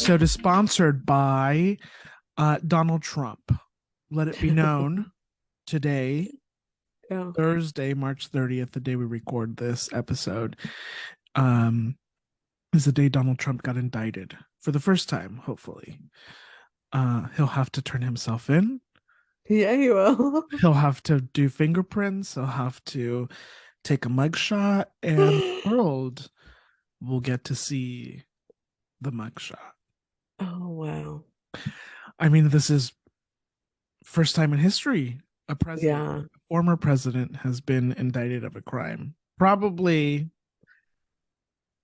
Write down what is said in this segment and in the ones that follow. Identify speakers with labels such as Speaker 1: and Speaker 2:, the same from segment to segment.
Speaker 1: episode is sponsored by Donald Trump. Let it be known today, Thursday, March 30th, the day we record this episode, is the day Donald Trump got indicted for the first time, hopefully. He'll have to turn himself in.
Speaker 2: Yeah, he will.
Speaker 1: He'll have to do fingerprints. He'll have to take a mugshot, and the world will get to see the mugshot.
Speaker 2: Oh, wow.
Speaker 1: I mean, this is first time in history a president, a former president, has been indicted of a crime. Probably,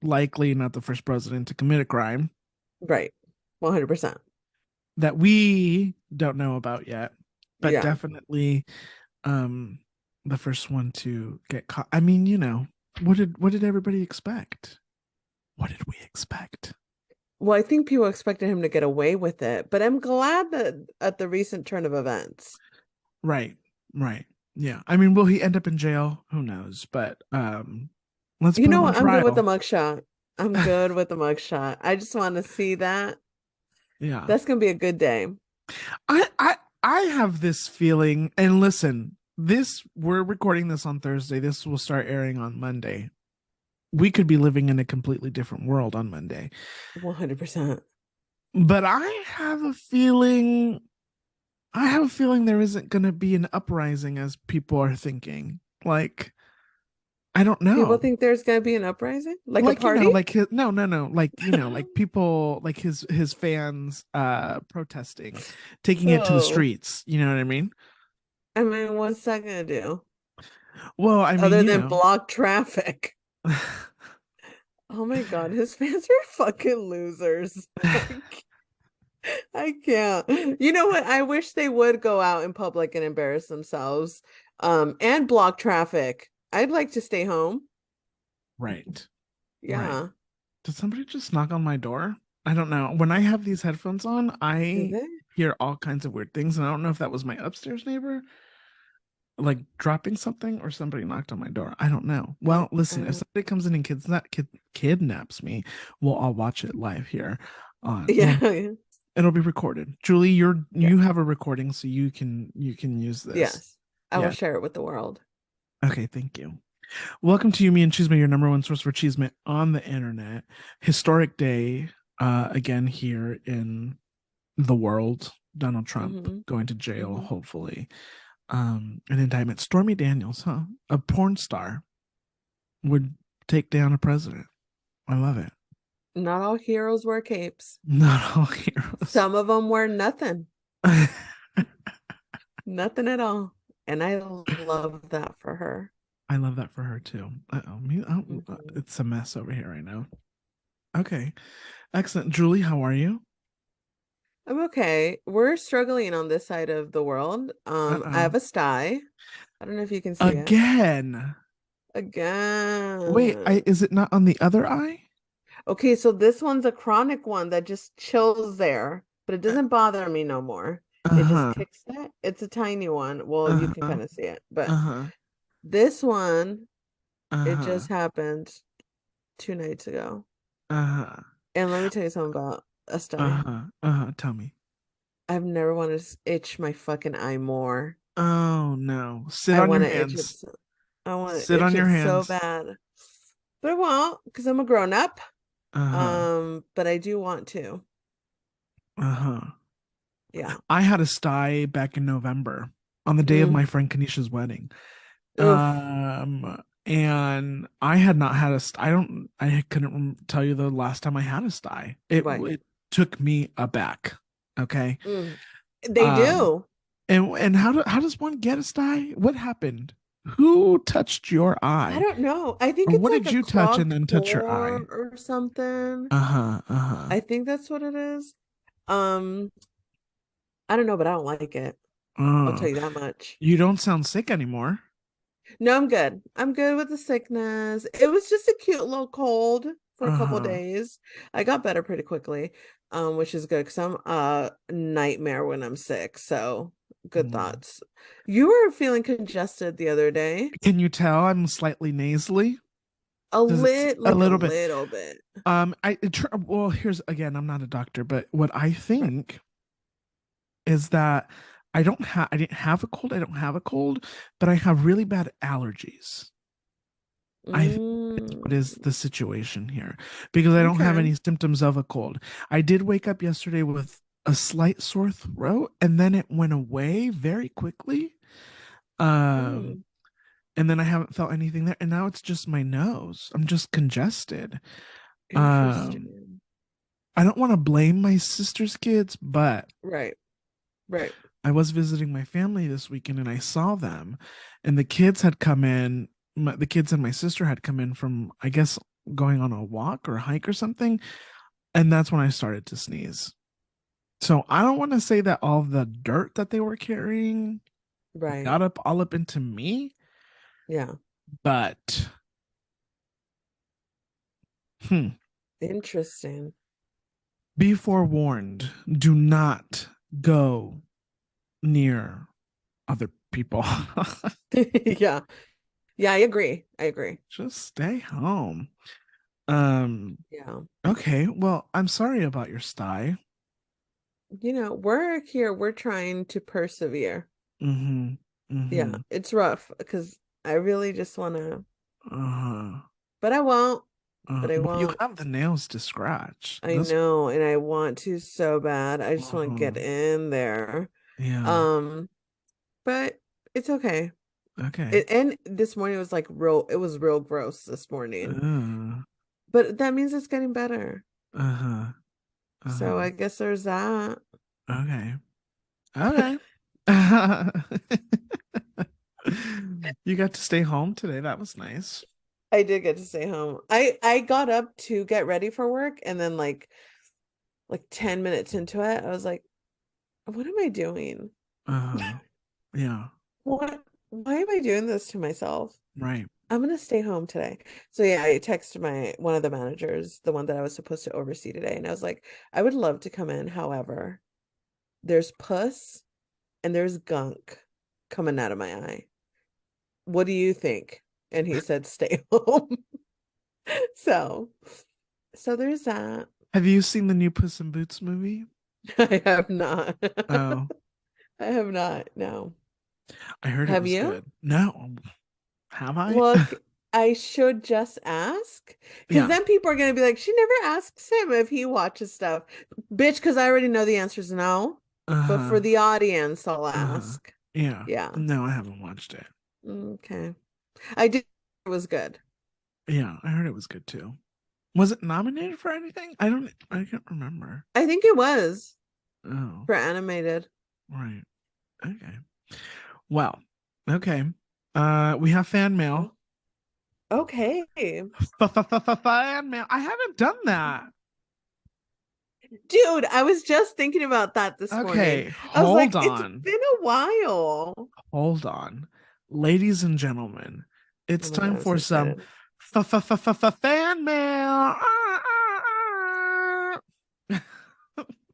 Speaker 1: likely not the first president to commit a crime.
Speaker 2: Right. 100%.
Speaker 1: That we don't know about yet, but definitely the first one to get caught. I mean, you know, what did everybody expect? What did we expect?
Speaker 2: Well, I think people expected him to get away with it, but I'm glad that at the recent turn of events.
Speaker 1: Right. Yeah. I mean, will he end up in jail? Who knows? But let's put him on trial.
Speaker 2: I'm good with the mugshot. I'm good with the mugshot. I just want to see that.
Speaker 1: Yeah.
Speaker 2: That's gonna be a good day.
Speaker 1: I have this feeling, and listen, we're recording this on Thursday. This will start airing on Monday. We could be living in a completely different world on Monday.
Speaker 2: 100%.
Speaker 1: But I have a feeling there isn't going to be an uprising as people are thinking. Like, I don't know.
Speaker 2: People think there's going to be an uprising? Like a party?
Speaker 1: You know, no. Like, you know, like people, like his fans protesting, taking it to the streets. You know what I mean?
Speaker 2: I mean, what's that going to do?
Speaker 1: Well, I mean,
Speaker 2: other than block traffic. Oh my God, his fans are fucking losers. I can't. You know what? I wish they would go out in public and embarrass themselves and block traffic. I'd like to stay home.
Speaker 1: Right.
Speaker 2: Yeah.
Speaker 1: Right. Did somebody just knock on my door? I don't know. When I have these headphones on, I hear all kinds of weird things, and I don't know if that was my upstairs neighbor like dropping something or somebody knocked on my door. I don't know. Well, listen, if somebody comes in and kidnaps me, we'll all watch it live here. It'll be recorded. Julie, you have a recording, so you can use this.
Speaker 2: Yes, I will share it with the world.
Speaker 1: Okay, thank you. Welcome to You, Me, and Chisme, your number one source for chisme on the internet. Historic day again here in the world. Donald Trump going to jail, hopefully. An indictment. Stormy Daniels, a porn star, would take down a president. I love it.
Speaker 2: Not all heroes wear capes.
Speaker 1: Not all heroes.
Speaker 2: Some of them wear nothing. Nothing at all. And I love that for her.
Speaker 1: I love that for her too. It's a mess over here right now. Okay. Excellent. Julie, how are you?
Speaker 2: I'm okay. We're struggling on this side of the world. I have a sty. I don't know if you can see it.
Speaker 1: Again. Wait, is it not on the other eye?
Speaker 2: Okay, so this one's a chronic one that just chills there, but it doesn't bother me no more. It just kicks it. It's a tiny one. Well, you can kind of see it, but this one, it just happened 2 nights ago. And let me tell you something about a sty.
Speaker 1: Tell me.
Speaker 2: I've never wanted to itch my fucking eye more.
Speaker 1: Oh no! Sit on your hands.
Speaker 2: I want to sit on your hands so bad, but I won't because I'm a grown up. But I do want to. Yeah.
Speaker 1: I had a sty back in November on the day of my friend Kanisha's wedding. And I had not had a I couldn't tell you the last time I had a sty. It took me aback. Okay.
Speaker 2: They do.
Speaker 1: And how does one get a sty? What happened? Who touched your eye?
Speaker 2: I don't know. I think it's
Speaker 1: what
Speaker 2: like
Speaker 1: did you touch and then touch your eye
Speaker 2: or something? I think that's what it is. I don't know, but I don't like it. I'll tell you that much.
Speaker 1: You don't sound sick anymore.
Speaker 2: No, I'm good. I'm good with the sickness. It was just a cute little cold for a couple of days. I got better pretty quickly, which is good because I'm a nightmare when I'm sick. So good thoughts. You were feeling congested the other day.
Speaker 1: Can you tell I'm slightly nasally?
Speaker 2: A
Speaker 1: Does it a
Speaker 2: a
Speaker 1: little bit?
Speaker 2: little bit.
Speaker 1: Well, here's again, I'm not a doctor, but what I think is that I didn't have a cold. I don't have a cold, but I have really bad allergies. I think that's what is
Speaker 2: Mm,
Speaker 1: the situation here because I don't have
Speaker 2: okay.
Speaker 1: any symptoms of a cold. I did wake up yesterday with a slight sore throat and then it went away very quickly. Um,
Speaker 2: Mm,
Speaker 1: and then I haven't felt anything there. And now it's just my nose. I'm just congested. Um,
Speaker 2: interesting.
Speaker 1: I don't want to blame my sister's kids, but
Speaker 2: Right. Right.
Speaker 1: I was visiting my family this weekend and I saw them, and the kids had come in. The kids and my sister had come in from, I guess, going on a walk or a hike or something. And that's when I started to sneeze. So I don't want to say that all the dirt that they were carrying
Speaker 2: Right.
Speaker 1: got up all up into me,
Speaker 2: Yeah.
Speaker 1: but hmm,
Speaker 2: Interesting.
Speaker 1: be forewarned, do not go near other people.
Speaker 2: Yeah. Yeah, I agree. I agree.
Speaker 1: Just stay home. Um,
Speaker 2: Yeah.
Speaker 1: okay, well, I'm sorry about your sty.
Speaker 2: We're here, we're trying to persevere.
Speaker 1: Mm-hmm.
Speaker 2: Yeah,
Speaker 1: Mm-hmm.
Speaker 2: it's rough because I really just want to,
Speaker 1: Uh-huh.
Speaker 2: but I won't. But I
Speaker 1: Well, you
Speaker 2: won't.
Speaker 1: have the nails to scratch.
Speaker 2: I
Speaker 1: This
Speaker 2: know, and I want to so bad. I just want to get
Speaker 1: uh-huh.
Speaker 2: in there.
Speaker 1: Yeah.
Speaker 2: Um, but it's okay.
Speaker 1: Okay.
Speaker 2: And this morning was like real, it was real gross this morning.
Speaker 1: Uh,
Speaker 2: But that means it's getting better.
Speaker 1: uh-huh.
Speaker 2: So
Speaker 1: Uh-huh.
Speaker 2: I guess there's that.
Speaker 1: Okay. Okay. You got to stay home today. That was nice.
Speaker 2: I did get to stay home. I got up to get ready for work and then like 10 minutes into it, I was like, what am I doing?
Speaker 1: Uh-huh. Yeah.
Speaker 2: What why am I doing this to myself?
Speaker 1: Right.
Speaker 2: I'm gonna stay home today. So yeah, I texted my one of the managers, the one that I was supposed to oversee today, and I was like, I would love to come in. However, there's pus and there's gunk coming out of my eye. What do you think? And he said, stay home. So, so there's that.
Speaker 1: Have you seen the new Puss in Boots movie?
Speaker 2: I have not.
Speaker 1: Oh,
Speaker 2: I have not. No.
Speaker 1: I heard it
Speaker 2: Have
Speaker 1: was
Speaker 2: you?
Speaker 1: good. No. Have I?
Speaker 2: Look, I should just ask because
Speaker 1: Yeah.
Speaker 2: then people are going to be like, she never asks him if he watches stuff. Bitch, because I already know the answer is no. But for
Speaker 1: Uh-huh.
Speaker 2: the audience, I'll
Speaker 1: Uh-huh.
Speaker 2: ask.
Speaker 1: Yeah.
Speaker 2: Yeah.
Speaker 1: No, I haven't watched it.
Speaker 2: Okay. I did. It was good.
Speaker 1: Yeah, I heard it was good too. Was it nominated for anything? I can't remember.
Speaker 2: I think it was
Speaker 1: Oh,
Speaker 2: for animated.
Speaker 1: right. Okay. Well, okay. We have fan mail.
Speaker 2: Okay.
Speaker 1: Fan mail. I haven't done that.
Speaker 2: Dude, I was just thinking about that this morning.
Speaker 1: Okay,
Speaker 2: I was
Speaker 1: hold
Speaker 2: like, it's
Speaker 1: on.
Speaker 2: been a while.
Speaker 1: Hold on. Ladies and gentlemen,
Speaker 2: Oh
Speaker 1: it's
Speaker 2: my God,
Speaker 1: time
Speaker 2: I'm so
Speaker 1: for some
Speaker 2: excited.
Speaker 1: fan mail.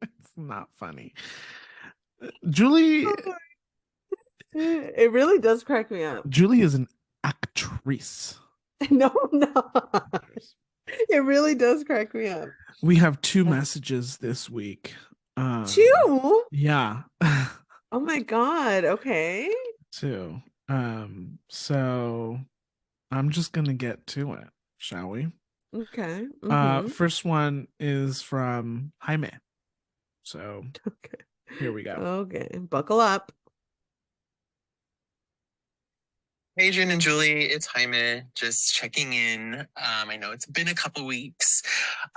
Speaker 1: It's not funny. Julie
Speaker 2: It really does crack me up.
Speaker 1: Julie is an actress.
Speaker 2: No, no. It really does crack me up.
Speaker 1: We have two messages this week.
Speaker 2: Two?
Speaker 1: Yeah.
Speaker 2: Oh my God. Okay.
Speaker 1: Two. So I'm just gonna get to it, shall we?
Speaker 2: Okay. Mm-hmm.
Speaker 1: First one is from Jaime. So
Speaker 2: Okay.
Speaker 1: here we go.
Speaker 2: Okay. Buckle up.
Speaker 3: Hey, Jen and Julie, it's Jaime, just checking in. I know it's been a couple weeks,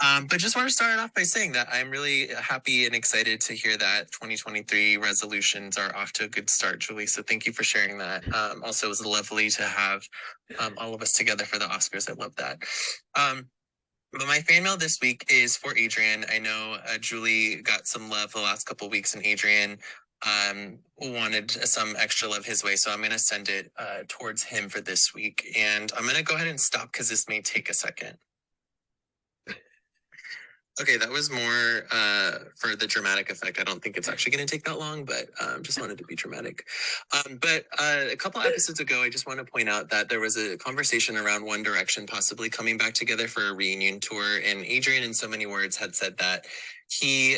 Speaker 3: but just want to start off by saying that I'm really happy and excited to hear that 2023 resolutions are off to a good start, Julie. So thank you for sharing that. Also, it was lovely to have all of us together for the Oscars. I love that. But my fan mail this week is for Adrian. I know Julie got some love the last couple weeks, and Adrian wanted some extra love his way. So I'm going to send it towards him for this week. And I'm going to go ahead and stop because this may take a second. Okay, that was more for the dramatic effect. I don't think it's actually going to take that long, but just wanted to be dramatic. But a couple episodes ago, I just want to point out that there was a conversation around One Direction possibly coming back together for a reunion tour, and Adrian, in so many words, had said that he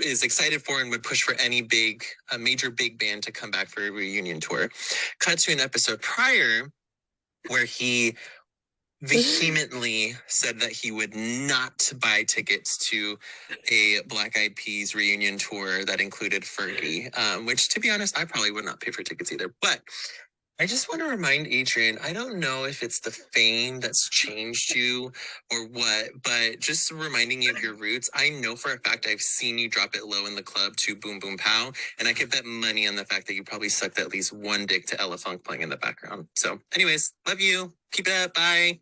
Speaker 3: is excited for and would push for any major big band to come back for a reunion tour. Cut to an episode prior where he vehemently said that he would not buy tickets to a Black Eyed Peas reunion tour that included Fergie, which, to be honest, I probably would not pay for tickets either. But I just want to remind Adrian, I don't know if it's the fame that's changed you or what, but just reminding you of your roots. I know for a fact I've seen you drop it low in the club to Boom Boom Pow, and I could bet money on the fact that you probably sucked at least one dick to Ella Funk playing in the background. So anyways, love you. Keep it up. Bye.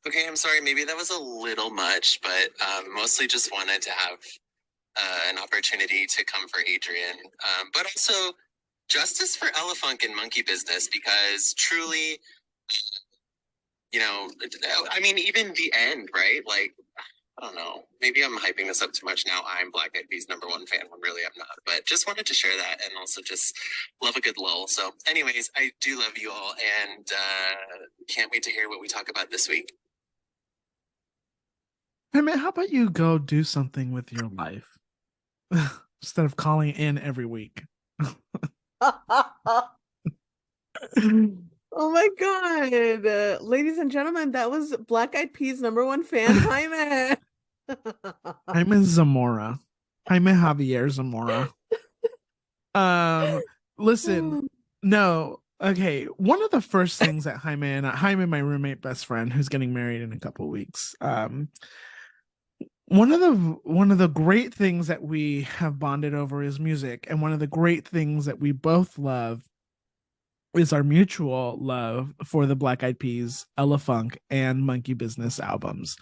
Speaker 3: Okay, I'm sorry. Maybe that was a little much, but mostly just wanted to have an opportunity to come for Adrian, but also justice for Ella Funk and Monkey Business, because truly, I mean, even the end, right? Like, I don't know. Maybe I'm hyping this up too much now. I'm Black Eyed Peas #1 fan when really I'm not. But just wanted to share that, and also just love a good lull. So anyways, I do love you all, and can't wait to hear what we talk about this week.
Speaker 1: Hey man, how about you go do something with your life instead of calling in every week?
Speaker 2: Oh my God. Ladies and gentlemen, that was Black Eyed Peas #1 fan, Jaime.
Speaker 1: Jaime Zamora. Jaime Javier Zamora. Listen, no. Okay, one of the first things that Jaime, my roommate best friend, who's getting married in a couple of weeks, one of the great things that we have bonded over is music, and one of the great things that we both love is our mutual love for the Black Eyed Peas, Ella Funk, and Monkey Business albums.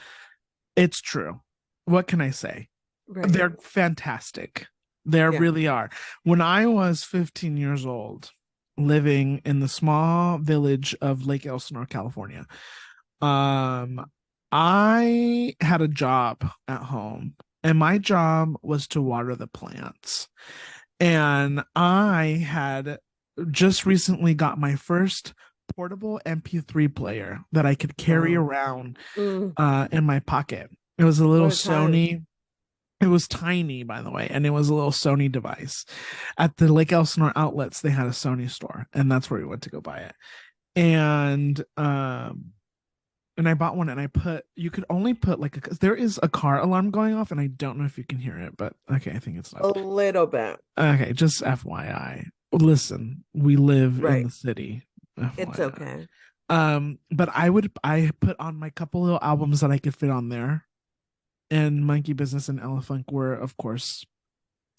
Speaker 1: It's true. What can I say? Right. They're fantastic. They really are. When I was 15 years old, living in the small village of Lake Elsinore, California, I had a job at home, and my job was to water the plants. And I had just recently got my first portable MP3 player that I could carry around in my pocket. It was a little Sony. It was tiny, by the way, and it was a little Sony device. At the Lake Elsinore outlets, they had a Sony store, and that's where we went to go buy it. And I bought one, and you could only put there is a car alarm going off, and I don't know if you can hear it, but okay, I think it's not.
Speaker 2: A little bit.
Speaker 1: Okay, just FYI. Listen, we live in the city. FYI.
Speaker 2: It's okay.
Speaker 1: But I put on my couple little albums that I could fit on there, and Monkey Business and Ella Funk were, of course,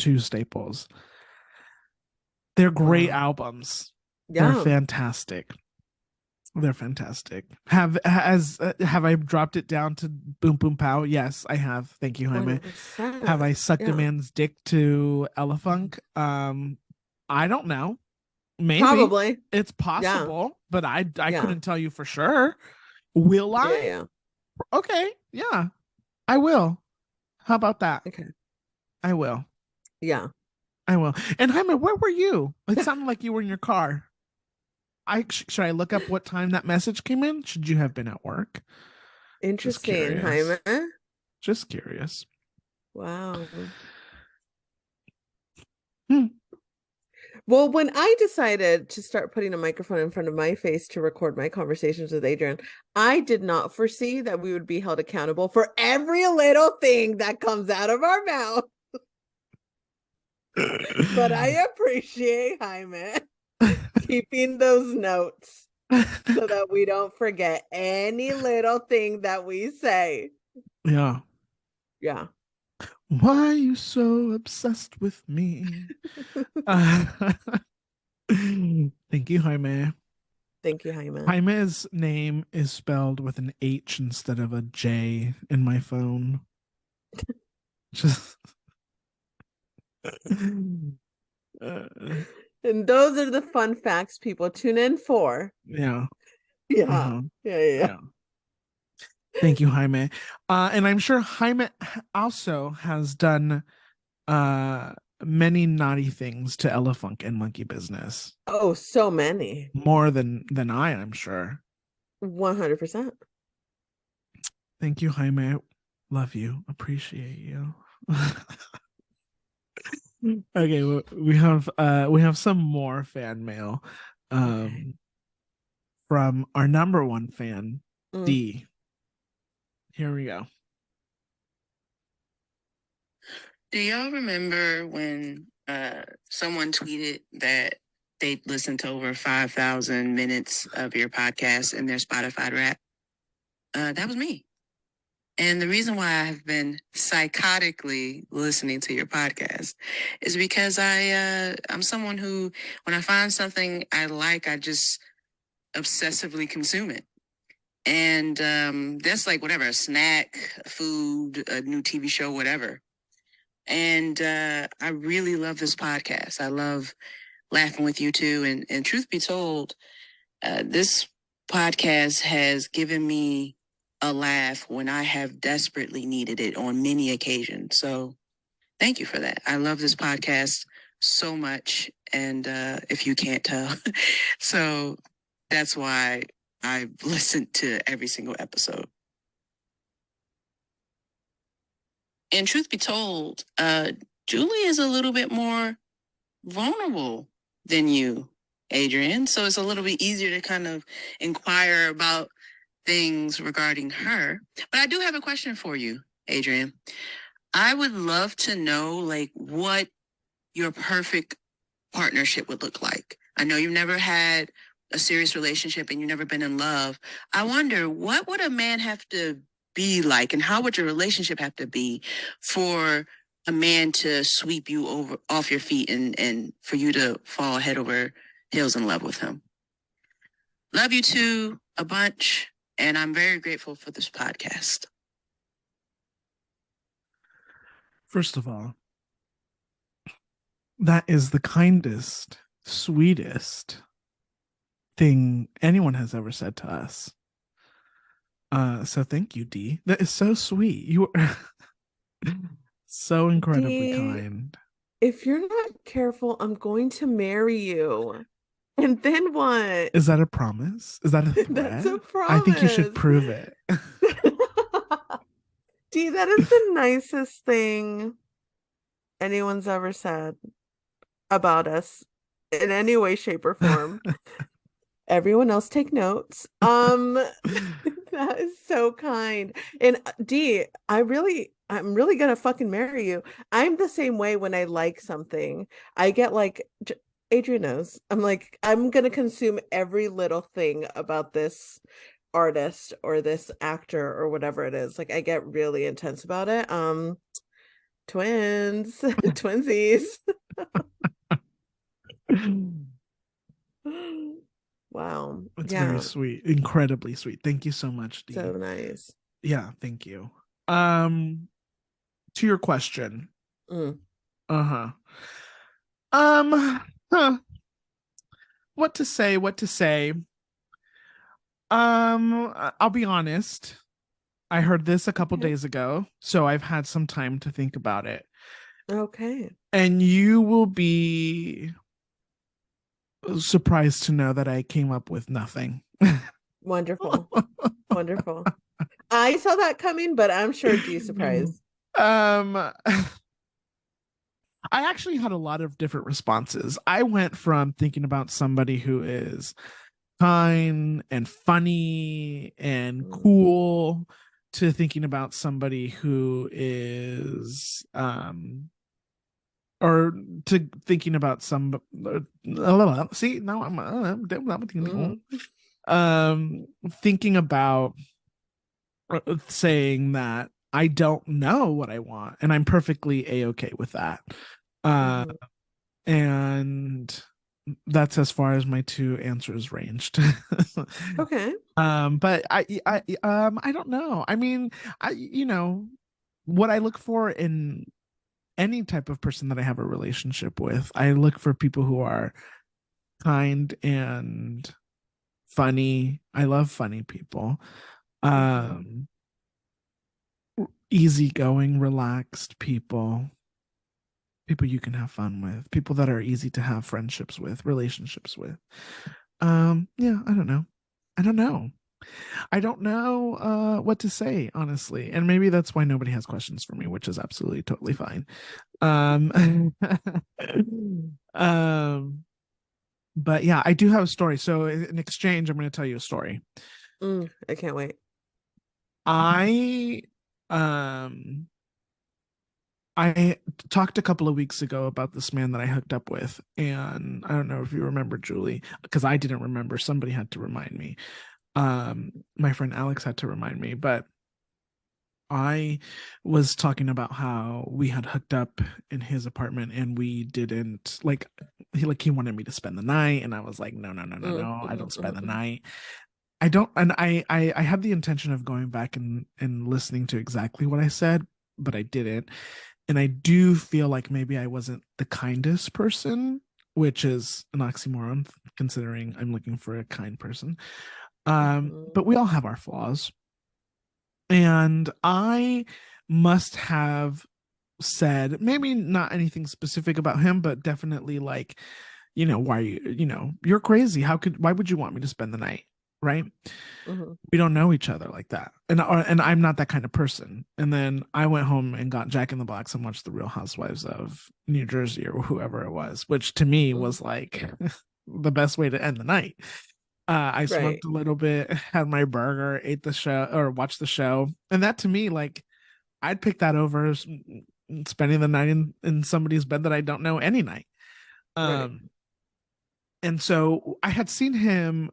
Speaker 1: two staples. They're great albums. Yeah. They're fantastic. They're fantastic. Have I dropped it down to Boom Boom Pow? Yes, I have. Thank you, Jaime. 100%. Have I sucked a man's dick to Ella Funk? I don't know. Maybe.
Speaker 2: Probably.
Speaker 1: It's possible, but I couldn't tell you for sure. Will I?
Speaker 2: Yeah.
Speaker 1: Okay. Yeah. I will. How about that?
Speaker 2: Okay.
Speaker 1: I will.
Speaker 2: Yeah.
Speaker 1: I will. And Jaime, where were you? It sounded like you were in your car. Should I look up what time that message came in? Should you have been at work?
Speaker 2: Interesting, Jaime.
Speaker 1: Just curious.
Speaker 2: Wow. Well, when I decided to start putting a microphone in front of my face to record my conversations with Adrian, I did not foresee that we would be held accountable for every little thing that comes out of our mouth. But I appreciate Jaime keeping those notes so that we don't forget any little thing that we say.
Speaker 1: Yeah.
Speaker 2: Yeah.
Speaker 1: Why are you so obsessed with me? Thank you, Jaime.
Speaker 2: Thank you, Jaime.
Speaker 1: Jaime's name is spelled with an H instead of a J in my phone. Just
Speaker 2: and those are the fun facts people tune in for.
Speaker 1: Yeah.
Speaker 2: Yeah. Yeah.
Speaker 1: Thank you, Jaime. And I'm sure Jaime also has done many naughty things to Elefunk and Monkey Business.
Speaker 2: Oh, so many.
Speaker 1: More than I'm sure.
Speaker 2: 100%.
Speaker 1: Thank you, Jaime. Love you. Appreciate you. Okay, we have some more fan mail
Speaker 2: Okay.
Speaker 1: from our number one fan,
Speaker 2: Mm.
Speaker 1: D. Here we go.
Speaker 4: Do y'all remember when someone tweeted that they listened to over 5,000 minutes of your podcast in their Spotify Wrap? That was me. And the reason why I've been psychotically listening to your podcast is because I'm someone who, when I find something I like, I just obsessively consume it. And that's like whatever, a snack, food, a new TV show, whatever. And I really love this podcast. I love laughing with you too. And truth be told, this podcast has given me a laugh when I have desperately needed it on many occasions. So thank you for that. I love this podcast so much. And if you can't tell, so that's why I listened to every single episode. And truth be told, Julie is a little bit more vulnerable than you, Adrian. So it's a little bit easier to kind of inquire about things regarding her. But I do have a question for you, Adrian. I would love to know, like, what your perfect partnership would look like. I know you've never had a serious relationship and you've never been in love. I wonder, what would a man have to be like, and how would your relationship have to be for a man to sweep you over off your feet and for you to fall head over heels in love with him? Love you too a bunch, and I'm very grateful for this podcast.
Speaker 1: First of all, that is the kindest, sweetest thing anyone has ever said to us. So thank you, D. That is so sweet. You are so incredibly
Speaker 2: D,
Speaker 1: kind.
Speaker 2: If you're not careful, I'm going to marry you. And then what?
Speaker 1: Is that a promise? Is that a threat?
Speaker 2: That's a promise.
Speaker 1: I think you should prove it.
Speaker 2: D, that is the nicest thing anyone's ever said about us in any way, shape, or form. Everyone else take notes. That is so kind. And D, I'm really gonna fucking marry you. I'm the same way when I like something. I get like, Adrian knows. I'm like, I'm gonna consume every little thing about this artist or this actor or whatever it is. Like, I get really intense about it. Twins, twinsies. Wow.
Speaker 1: It's very sweet. Incredibly sweet. Thank you so much, Dee.
Speaker 2: So nice.
Speaker 1: Yeah, thank you. To your question. Huh. What to say? I'll be honest. I heard this a couple days ago, so I've had some time to think about it.
Speaker 2: Okay.
Speaker 1: And you will be surprised to know that I came up with nothing.
Speaker 2: Wonderful. Wonderful. I saw that coming, but I'm sure D's surprised.
Speaker 1: I actually had a lot of different responses. I went from thinking about somebody who is kind and funny and cool to thinking about somebody who is or to thinking about some see now I'm thinking about saying that I don't know what I want and I'm perfectly a-okay with that. And that's as far as my two answers ranged.
Speaker 2: Okay.
Speaker 1: But I don't know. I mean, what I look for in any type of person that I have a relationship with, I look for people who are kind and funny. I love funny people. easygoing, relaxed people you can have fun with, people that are easy to have friendships with, relationships with. Yeah, I don't know. I don't know what to say, honestly. And maybe that's why nobody has questions for me, which is absolutely totally fine. But yeah, I do have a story. So in exchange, I'm going to tell you a story.
Speaker 2: I can't wait.
Speaker 1: I talked a couple of weeks ago about this man that I hooked up with, and I don't know if you remember, Julie, because I didn't remember. Somebody had to remind me. My friend Alex had to remind me, but I was talking about how we had hooked up in his apartment and we didn't he wanted me to spend the night, and I was like, no, I don't spend the night. I don't, and I had the intention of going back and listening to exactly what I said, but I didn't. And I do feel like maybe I wasn't the kindest person, which is an oxymoron considering I'm looking for a kind person. But we all have our flaws. And I must have said, maybe not anything specific about him, but definitely like, why you're crazy. Why would you want me to spend the night? Right. We don't know each other like that. And I'm not that kind of person. And then I went home and got Jack in the Box and watched The Real Housewives of New Jersey or whoever it was, which to me was like the best way to end the night. I smoked a little bit, had my burger, ate the show or watched the show. And that to me, like, I'd pick that over spending the night in somebody's bed that I don't know any night. And so I had seen him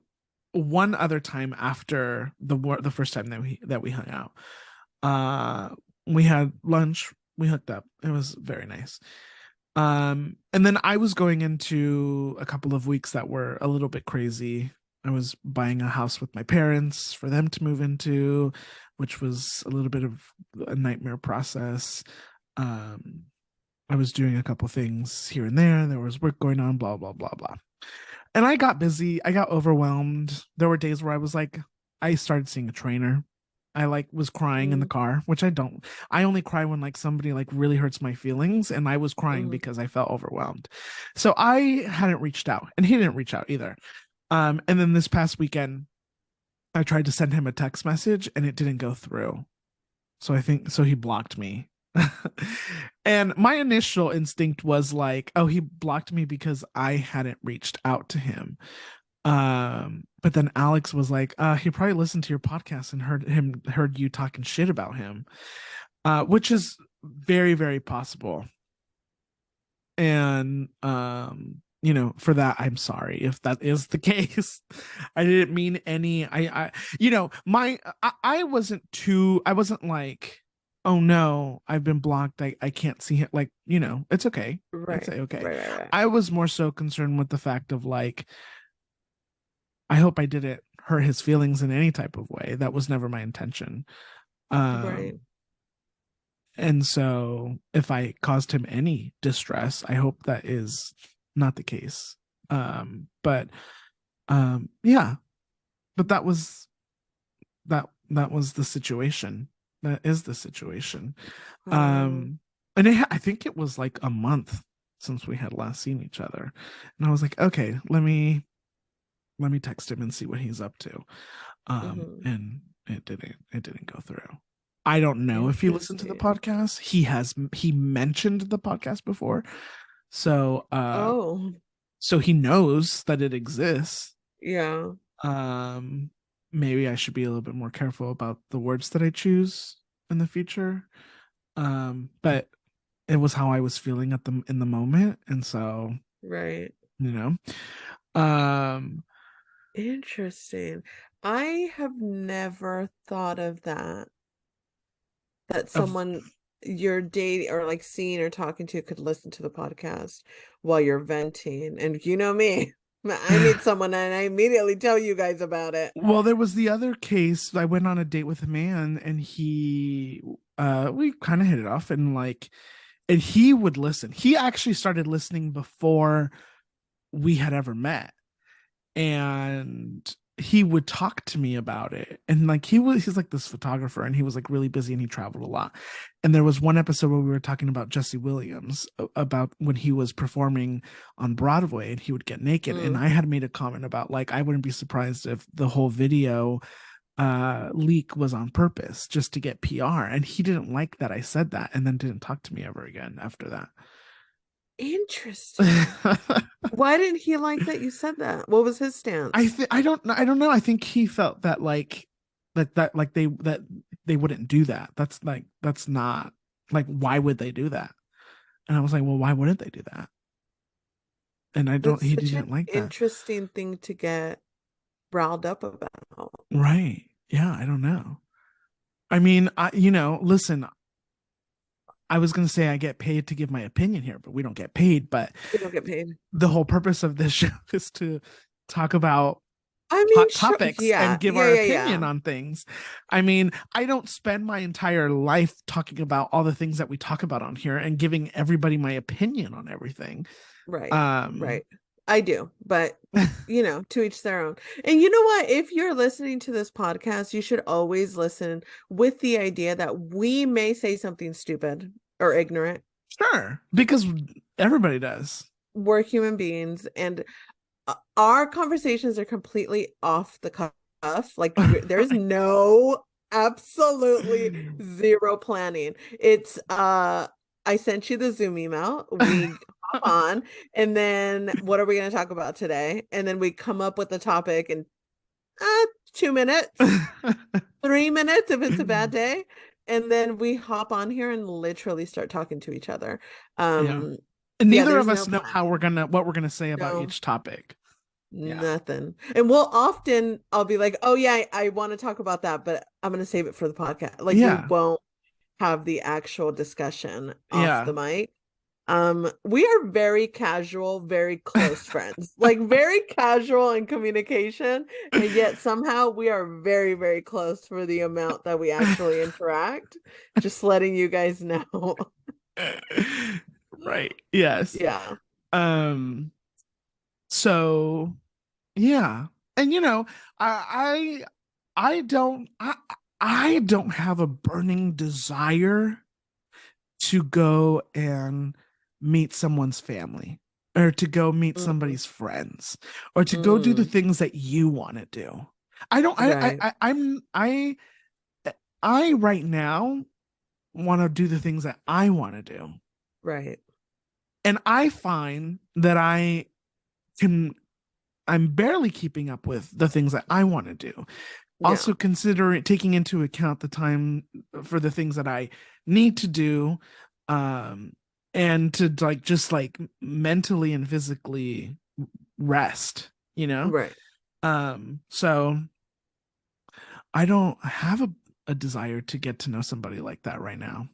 Speaker 1: one other time after the first time that we hung out. We had lunch, we hooked up. It was very nice. And then I was going into a couple of weeks that were a little bit crazy. I was buying a house with my parents for them to move into, which was a little bit of a nightmare process. I was doing a couple things here and there. There was work going on, blah, blah, blah, blah. And I got busy. I got overwhelmed. There were days where I started seeing a trainer. I was crying in the car, which I only cry when somebody really hurts my feelings. And I was crying because I felt overwhelmed. So I hadn't reached out, and he didn't reach out either. And then this past weekend, I tried to send him a text message and it didn't go through. So he blocked me. And my initial instinct was like, oh, he blocked me because I hadn't reached out to him. But then Alex was like, he probably listened to your podcast and heard you talking shit about him, which is very, very possible. And for that, I'm sorry if that is the case. I didn't mean any. I wasn't like, oh no, I've been blocked. I can't see it. It's okay.
Speaker 2: Right.
Speaker 1: It's okay.
Speaker 2: Right.
Speaker 1: I was more so concerned with the fact of I hope I didn't hurt his feelings in any type of way. That was never my intention.
Speaker 2: Right.
Speaker 1: And so if I caused him any distress, I hope that is not the case. But yeah, but that was the situation. That is the situation. And I think it was like a month since we had last seen each other. And I was like, okay, let me text him and see what he's up to. And it didn't go through. I don't know if he listened to the podcast. He mentioned the podcast before. So so he knows that it exists.
Speaker 2: Yeah.
Speaker 1: Maybe I should be a little bit more careful about the words that I choose in the future. But it was how I was feeling in the moment, and so
Speaker 2: right. Interesting. I have never thought of that. That someone you're dating or seeing or talking to could listen to the podcast while you're venting. And you know me, I meet someone and I immediately tell you guys about it.
Speaker 1: Well, there was the other case. I went on a date with a man and we kind of hit it off, and and he would listen. He actually started listening before we had ever met. And he would talk to me about it, and like he's like this photographer, and he was like really busy and he traveled a lot. And there was one episode where we were talking about Jesse Williams, about when he was performing on Broadway and he would get naked. And I had made a comment about like I wouldn't be surprised if the whole video leak was on purpose just to get PR, and he didn't like that I said that, and then didn't talk to me ever again after that.
Speaker 2: Interesting. Why didn't he like that you said that? What was his stance?
Speaker 1: I don't know. I think he felt that like that they wouldn't do that. That's not like, why would they do that? And I was like, well, why wouldn't they do that? And he didn't like that.
Speaker 2: Interesting thing to get riled up about.
Speaker 1: Right. Yeah, I don't know. I mean, listen, I was going to say I get paid to give my opinion here, but we don't get paid. But
Speaker 2: we don't get paid.
Speaker 1: The whole purpose of this show is to talk about hot topics and give our opinion on things. I mean, I don't spend my entire life talking about all the things that we talk about on here and giving everybody my opinion on everything.
Speaker 2: Right. Right. I do, but to each their own. And you know what? If you're listening to this podcast, you should always listen with the idea that we may say something stupid or ignorant.
Speaker 1: Sure, because everybody does.
Speaker 2: We're human beings, and our conversations are completely off the cuff. Like there's absolutely zero planning. It's I sent you the Zoom email. We hop on, and then what are we going to talk about today? And then we come up with the topic in 2 minutes, 3 minutes if it's a bad day, and then we hop on here and literally start talking to each other.
Speaker 1: And neither of us know what we're gonna say about each topic.
Speaker 2: Nothing. And I'll be like, oh yeah, I want to talk about that, but I'm gonna save it for the podcast. Like we won't have the actual discussion off the mic. We are very casual, very close friends, like very casual in communication, and yet somehow we are very, very close for the amount that we actually interact. Just letting you guys know.
Speaker 1: Right. Yes.
Speaker 2: Yeah.
Speaker 1: So yeah. And I don't have a burning desire to go and meet someone's family, or to go meet somebody's friends, or to go do the things that you want to do. I don't I right now want to do the things that I want to do.
Speaker 2: Right.
Speaker 1: And I find that I'm barely keeping up with the things that I want to do. Also taking into account the time for the things that I need to do, and to just mentally and physically rest,
Speaker 2: Right.
Speaker 1: So I don't have a desire to get to know somebody like that right now.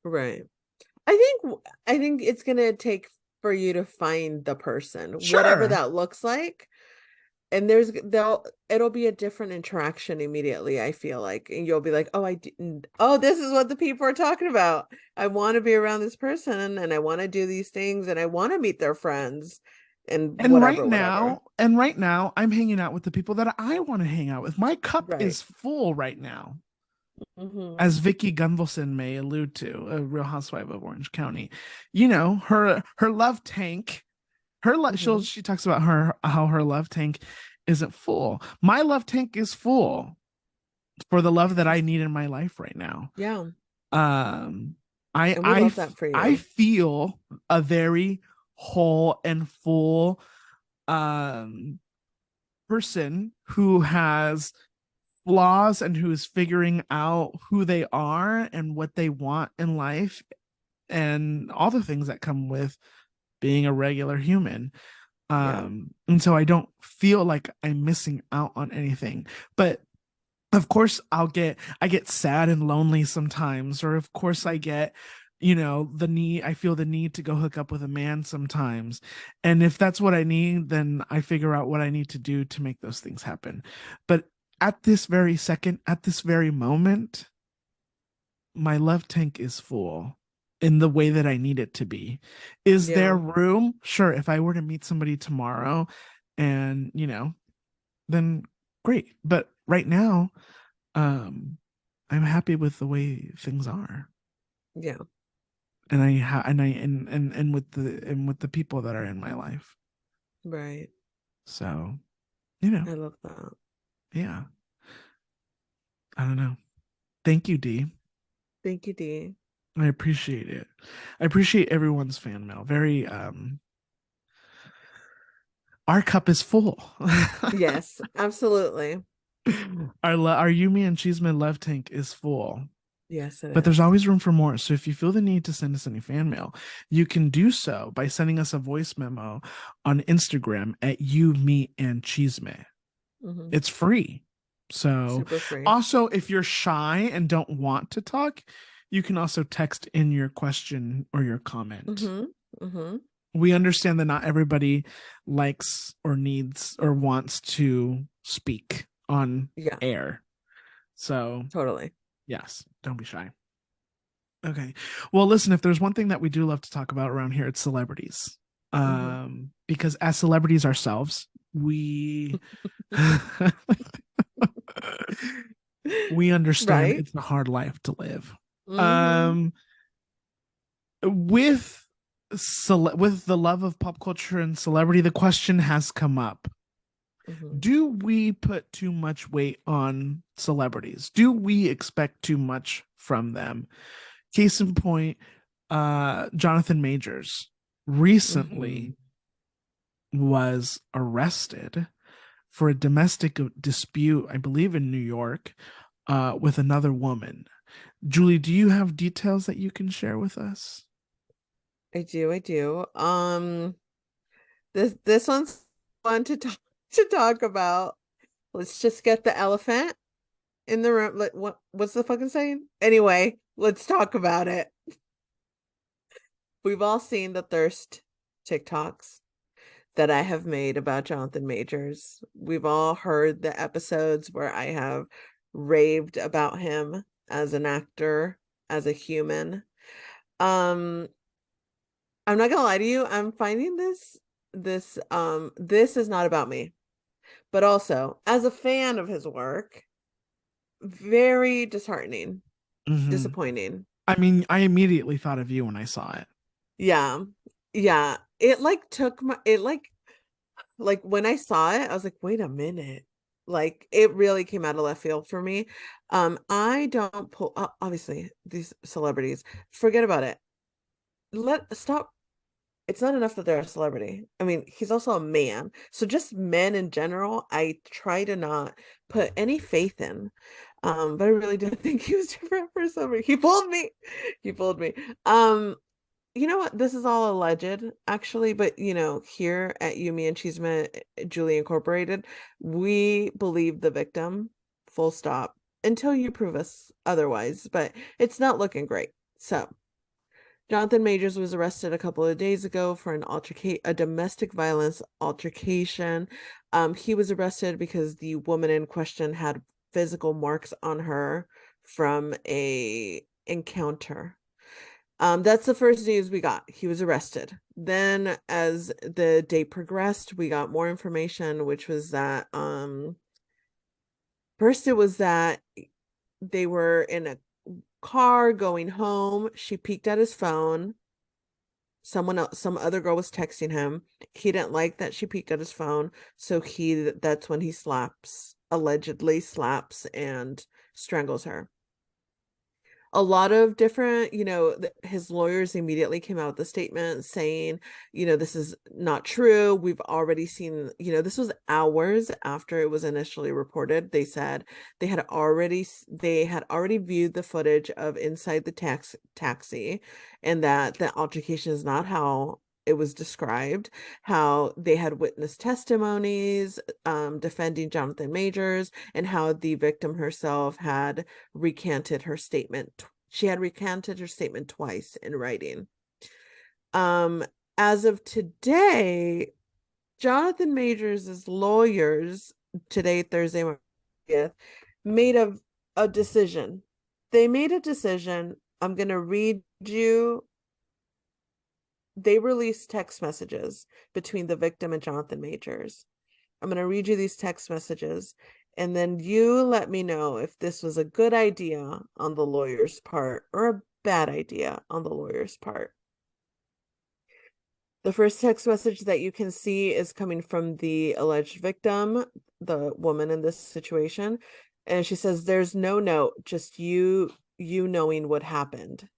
Speaker 2: Right. I think it's gonna take for you to find the person, whatever that looks like. And it'll be a different interaction immediately, I feel like. And you'll be like, this is what the people are talking about. I want to be around this person, and I want to do these things, and I want to meet their friends, and whatever.
Speaker 1: Right now I'm hanging out with the people that I want to hang out with. My cup is full right now. As Vicky Gunvalson may allude to, a Real Housewife of Orange County, her love tank, she talks about how her love tank isn't full. My love tank is full for the love that I need in my life right now.
Speaker 2: Yeah.
Speaker 1: I love that for you. I feel a very whole and full person who has flaws and who is figuring out who they are and what they want in life, and all the things that come with being a regular human. And so I don't feel like I'm missing out on anything. But of course I get sad and lonely sometimes, or of course I get I feel the need to go hook up with a man sometimes. And if that's what I need, then I figure out what I need to do to make those things happen. But at this very second, at this very moment, my love tank is full in the way that I need it to be. Is there room? Sure. If I were to meet somebody tomorrow and, then great. But right now, I'm happy with the way things are.
Speaker 2: Yeah.
Speaker 1: And and with the people that are in my life.
Speaker 2: Right.
Speaker 1: So,
Speaker 2: I love that.
Speaker 1: Yeah. I don't know. Thank you, Dee.
Speaker 2: Thank you, Dee.
Speaker 1: I appreciate it. I appreciate everyone's fan mail. Very our cup is full.
Speaker 2: Yes, absolutely.
Speaker 1: Our Yumi and Chisme love tank is full.
Speaker 2: Yes, it
Speaker 1: but
Speaker 2: is.
Speaker 1: There's always room for more. So if you feel the need to send us any fan mail, you can do so by sending us a voice memo on Instagram at You, Me, and Chisme.
Speaker 2: Mm-hmm.
Speaker 1: It's free. So
Speaker 2: super free.
Speaker 1: Also, if you're shy and don't want to talk, you can also text in your question or your comment.
Speaker 2: Mm-hmm. Mm-hmm.
Speaker 1: We understand that not everybody likes or needs or wants to speak on air. So
Speaker 2: totally.
Speaker 1: Yes, don't be shy. Okay. Well, listen, if there's one thing that we do love to talk about around here, it's celebrities. Because as celebrities ourselves, we we understand it's a hard life to live. With the love of pop culture and celebrity, the question has come up. Do we put too much weight on celebrities? Do we expect too much from them? Case in point, Jonathan Majors recently was arrested for a domestic dispute, I believe in New York, with another woman. Julie, do you have details that you can share with us?
Speaker 2: I do. This one's fun to talk about. Let's just get the elephant in the room. What's the fucking saying? Anyway, let's talk about it. We've all seen the thirst TikToks that I have made about Jonathan Majors. We've all heard the episodes where I have raved about him as an actor, as a human. I'm not gonna lie to you, I'm finding this is not about me, but also as a fan of his work, very disheartening, disappointing.
Speaker 1: I mean, I immediately thought of you when I saw it.
Speaker 2: Yeah. It took my when I saw it, I was like, wait a minute. It really came out of left field for me. I don't pull obviously these celebrities, forget about it. Stop. It's not enough that they're a celebrity. I mean, he's also a man. So just men in general, I try to not put any faith in. But I really didn't think he was different for somebody. He fooled me. You know what? This is all alleged, actually, but here at Yumi and Chisme, Julie Incorporated, we believe the victim, full stop, until you prove us otherwise. But it's not looking great. So, Jonathan Majors was arrested a couple of days ago for a domestic violence altercation. He was arrested because the woman in question had physical marks on her from a encounter. That's the first news we got. He was arrested. Then as the day progressed, we got more information, which was that first it was that they were in a car going home. She peeked at his phone. Some other girl was texting him. He didn't like that she peeked at his phone, so that's when he allegedly slaps and strangles her. A lot of different, his lawyers immediately came out with a statement saying, this is not true. We've already seen, this was hours after it was initially reported. They said they had already viewed the footage of inside the taxi, and that the altercation is not how it was described, how they had witnessed testimonies defending Jonathan Majors, and how the victim herself had recanted her statement. She had recanted her statement twice in writing. As of today, Jonathan Majors' lawyers, today, Thursday, March 30th, made a decision. They made a decision. I'm going to read you. They released text messages between the victim and Jonathan Majors. I'm going to read you these text messages. And then you let me know if this was a good idea on the lawyer's part or a bad idea on the lawyer's part. The first text message that you can see is coming from the alleged victim, the woman in this situation. And she says, there's no note, just you knowing what happened.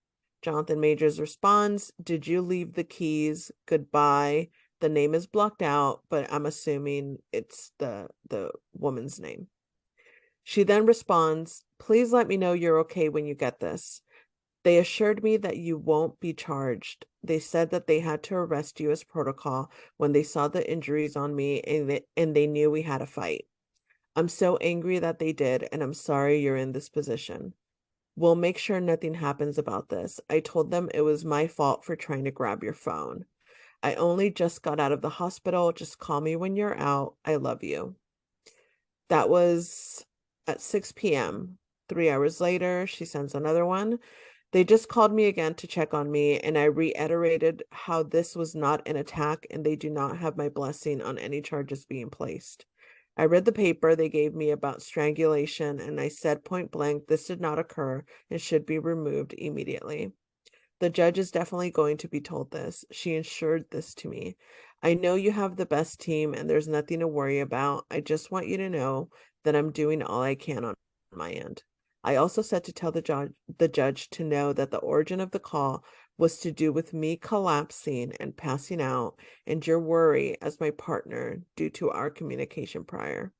Speaker 2: Jonathan Majors responds, did you leave the keys? Goodbye. The name is blocked out, but I'm assuming it's the woman's name. She then responds, please let me know you're okay when you get this. They assured me that you won't be charged. They said that they had to arrest you as protocol when they saw the injuries on me and they knew we had a fight. I'm so angry that they did, and I'm sorry you're in this position. We'll make sure nothing happens about this. I told them it was my fault for trying to grab your phone. I only just got out of the hospital. Just call me when you're out. I love you. That was at 6 p.m. 3 hours later, she sends another one. They just called me again to check on me, and I reiterated how this was not an attack and they do not have my blessing on any charges being placed. I read the paper they gave me about strangulation, and I said point blank, this did not occur and should be removed immediately. The judge is definitely going to be told this. She ensured this to me. I know you have the best team and there's nothing to worry about. I just want you to know that I'm doing all I can on my end. I also said to tell the judge to know that the origin of the call was to do with me collapsing and passing out and your worry as my partner due to our communication prior.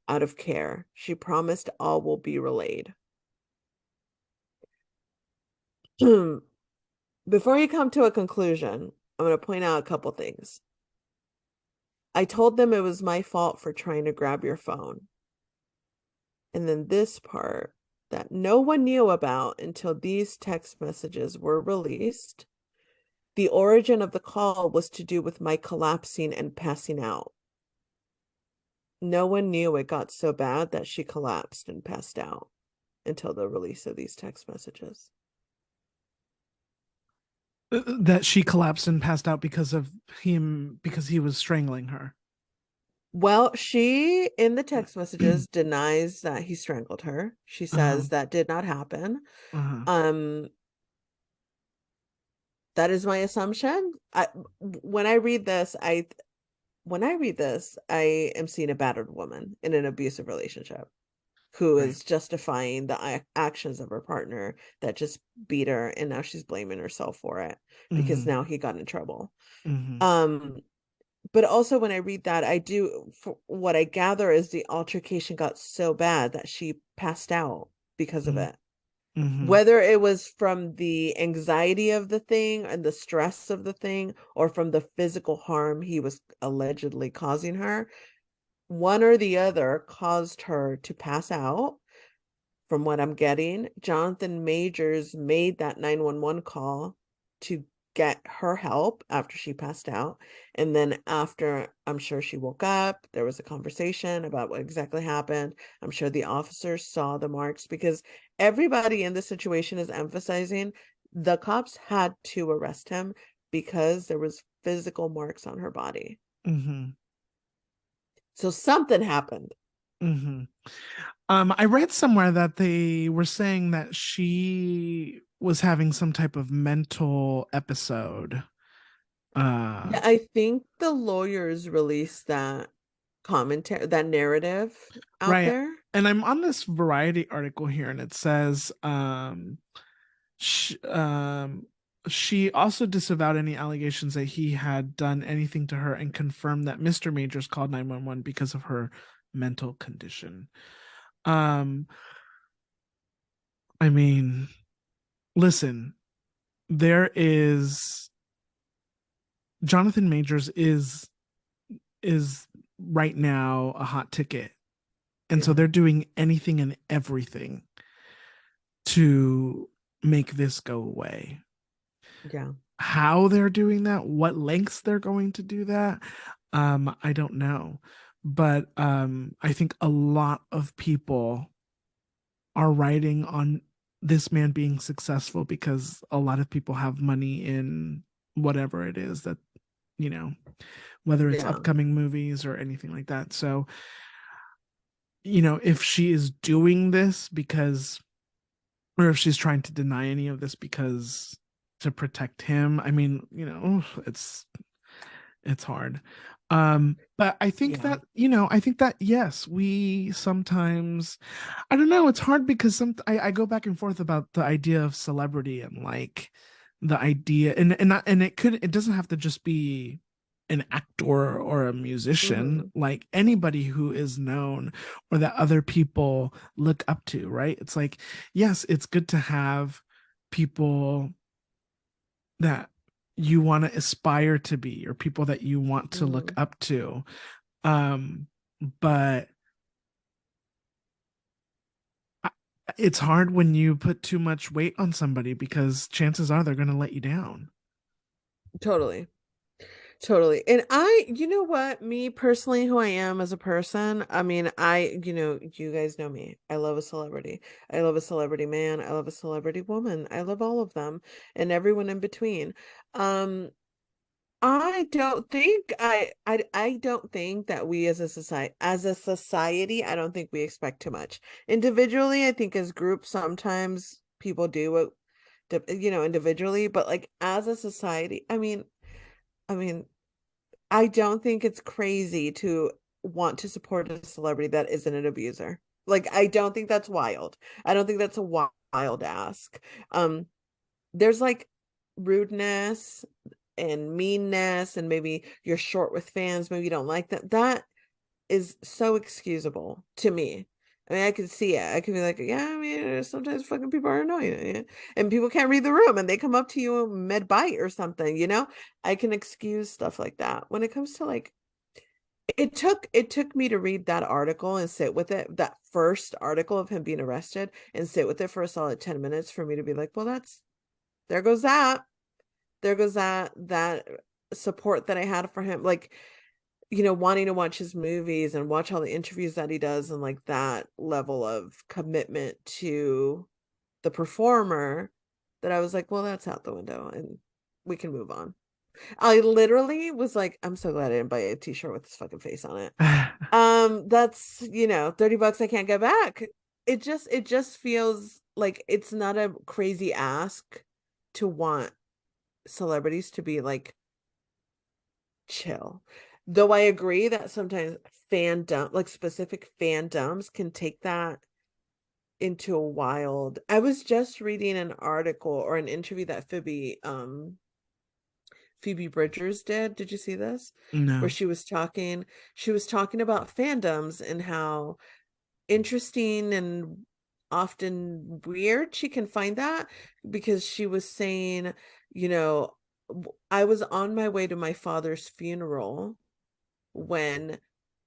Speaker 2: Out of care, she promised all will be relayed. Before you come to a conclusion, I'm going to point out a couple things. I told them it was my fault for trying to grab your phone. And then this part that no one knew about until these text messages were released. The origin of the call was to do with my collapsing and passing out. No one knew it got so bad that she collapsed and passed out until the release of these text messages.
Speaker 1: That she collapsed and passed out because of him, because he was strangling her.
Speaker 2: Well, she, in the text messages, denies that he strangled her. She says that did not happen. That is my assumption. When I read this, I am seeing a battered woman in an abusive relationship who is justifying the actions of her partner that just beat her, and now she's blaming herself for it because now he got in trouble. But also when I read that, what I gather is the altercation got so bad that she passed out because of it. Whether it was from the anxiety of the thing and the stress of the thing, or from the physical harm he was allegedly causing her, one or the other caused her to pass out. From what I'm getting, Jonathan Majors made that 911 call to get her help after she passed out. And then after, I'm sure she woke up, there was a conversation about what exactly happened. I'm sure the officers saw the marks, because everybody in this situation is emphasizing the cops had to arrest him because there was physical marks on her body. So something happened.
Speaker 1: I read somewhere that they were saying that she was having some type of mental episode.
Speaker 2: Yeah, I think the lawyers released that commentary, that narrative out there.
Speaker 1: And I'm on this Variety article here, and it says she also disavowed any allegations that he had done anything to her and confirmed that Mr. Majors called 911 because of her mental condition. I mean, listen, Jonathan Majors is right now a hot ticket. And so they're doing anything and everything to make this go away.
Speaker 2: Yeah.
Speaker 1: How they're doing that, what lengths they're going to do that, I don't know. But I think a lot of people are writing on this man being successful because a lot of people have money in whatever it is that, whether it's upcoming movies or anything like that. So if she is doing this because, or if she's trying to deny any of this because to protect him. I mean, it's hard. But I think that, yes, we sometimes, I don't know, it's hard because I go back and forth about the idea of celebrity and like the idea, and it doesn't have to just be an actor or a musician, like anybody who is known or that other people look up to, right? It's like, yes, it's good to have people that you want to aspire to be or people that you want to look up to. But it's hard when you put too much weight on somebody because chances are they're going to let you down.
Speaker 2: Totally. And you know what, me personally, who I am as a person, I mean, you guys know me. I love a celebrity. I love a celebrity man. I love a celebrity woman. I love all of them and everyone in between. I don't think I don't think that we as a society, I don't think we expect too much. Individually, I think as groups, sometimes people do what, individually, but like as a society, I mean, I don't think it's crazy to want to support a celebrity that isn't an abuser. Like, I don't think that's wild. I don't think that's a wild ask. There's like rudeness and meanness, and maybe you're short with fans, maybe you don't like that. That is so excusable to me. I mean, I can see it. I can be like, yeah, I mean, sometimes fucking people are annoying, and people can't read the room and they come up to you mid bite or something, I can excuse stuff like that. When it comes to like, it took me to read that article and sit with it, that first article of him being arrested, and sit with it for a solid 10 minutes for me to be like, well, there goes that support that I had for him. Like, wanting to watch his movies and watch all the interviews that he does, and like that level of commitment to the performer, that I was like, well, that's out the window and we can move on. I literally was like, I'm so glad I didn't buy a t-shirt with his fucking face on it. That's, $30 I can't get back. It just feels like it's not a crazy ask to want celebrities to be like chill. Though I agree that sometimes specific fandoms can take that into a wild. I was just reading an article or an interview that Phoebe Bridgers did. Did you see this?
Speaker 1: No.
Speaker 2: Where she was talking about fandoms and how interesting and often weird she can find that, because she was saying, I was on my way to my father's funeral when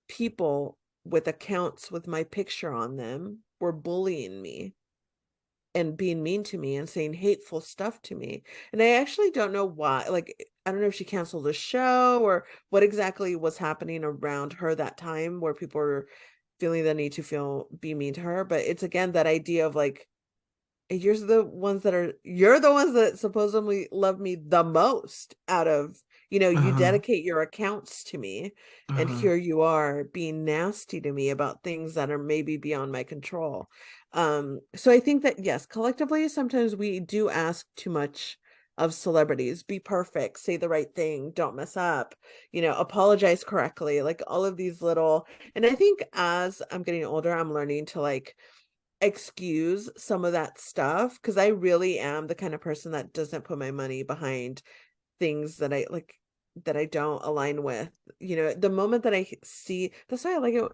Speaker 2: people with accounts with my picture on them were bullying me and being mean to me and saying hateful stuff to me. And I actually don't know why. Like, I don't know if she canceled the show or what exactly was happening around her that time, where people were feeling the need to be mean to her. But it's again that idea of like, you're the ones that supposedly love me the most out of, you dedicate your accounts to me, and here you are being nasty to me about things that are maybe beyond my control. So I think that, yes, collectively, sometimes we do ask too much of celebrities. Be perfect, say the right thing, don't mess up, apologize correctly, like all of these little. And I think as I'm getting older, I'm learning to like excuse some of that stuff, because I really am the kind of person that doesn't put my money behind things that I don't align with. The moment that I see, that's why I like it.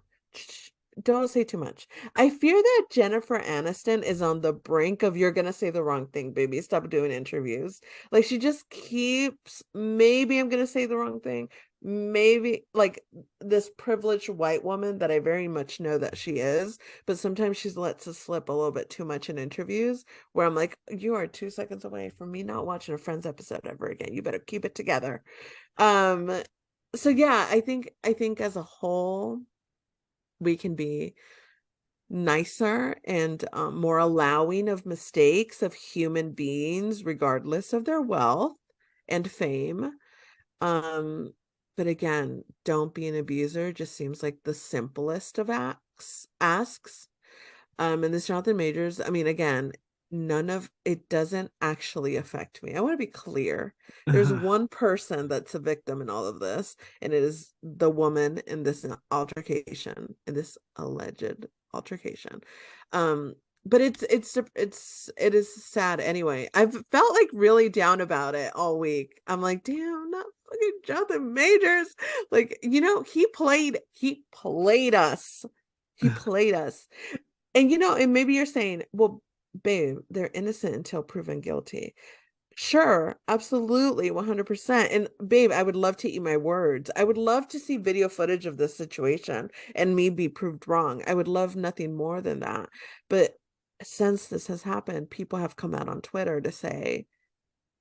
Speaker 2: Don't say too much. I fear that Jennifer Aniston is on the brink of, you're gonna say the wrong thing, baby, stop doing interviews. Like, she just keeps, maybe I'm gonna say the wrong thing, maybe, like, this privileged white woman that I very much know that she is, but sometimes she lets us slip a little bit too much in interviews, where I'm like, you are 2 seconds away from me not watching a Friends episode ever again. You better keep it together. So yeah, I think as a whole, we can be nicer and more allowing of mistakes of human beings, regardless of their wealth and fame. But again, don't be an abuser just seems like the simplest of asks. And this Jonathan Majors, I mean, again, none of it doesn't actually affect me. I want to be clear. There's one person that's a victim in all of this, and it is the woman in this altercation, in this alleged altercation. But it is sad anyway. I've felt like really down about it all week. I'm like, damn, not fucking Jonathan Majors. Like, he played us. He played us. And and maybe you're saying, well, babe, they're innocent until proven guilty. Sure, absolutely, 100%. And babe, I would love to eat my words. I would love to see video footage of this situation and me be proved wrong. I would love nothing more than that. But since this has happened, people have come out on Twitter to say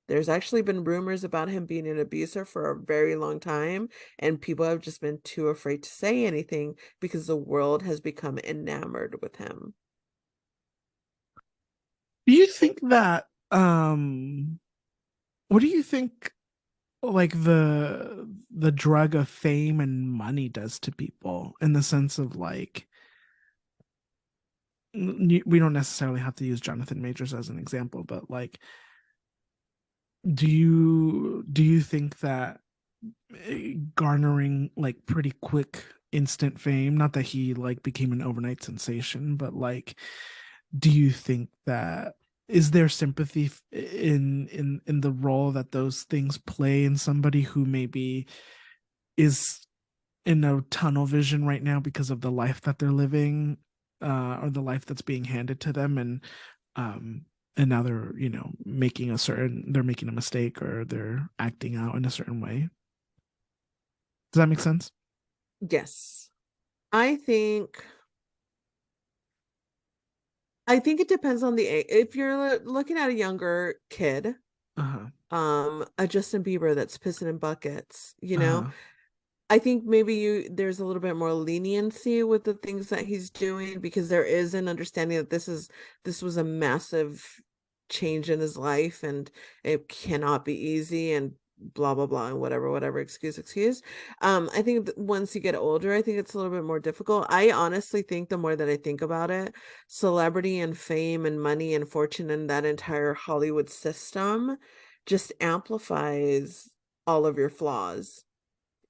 Speaker 2: there's actually been rumors about him being an abuser for a very long time, and people have just been too afraid to say anything because the world has become enamored with him.
Speaker 1: Do you think that what do you think like the drug of fame and money does to people, in the sense of like, we don't necessarily have to use Jonathan Majors as an example, but like, do you think that garnering like pretty quick instant fame, not that he like became an overnight sensation, but like, do you think that, is there sympathy in the role that those things play in somebody who maybe is in a tunnel vision right now because of the life that they're living, or the life that's being handed to them, and now they're making a mistake, or they're acting out in a certain way? Does that make sense?
Speaker 2: Yes. I think it depends on the age. If you're looking at a younger kid, a Justin Bieber that's pissing in buckets, I think maybe there's a little bit more leniency with the things that he's doing, because there is an understanding that this was a massive change in his life, and it cannot be easy, and blah blah blah, and whatever excuse. I think once you get older, I think it's a little bit more difficult. I honestly think, the more that I think about it, celebrity and fame and money and fortune and that entire Hollywood system just amplifies all of your flaws.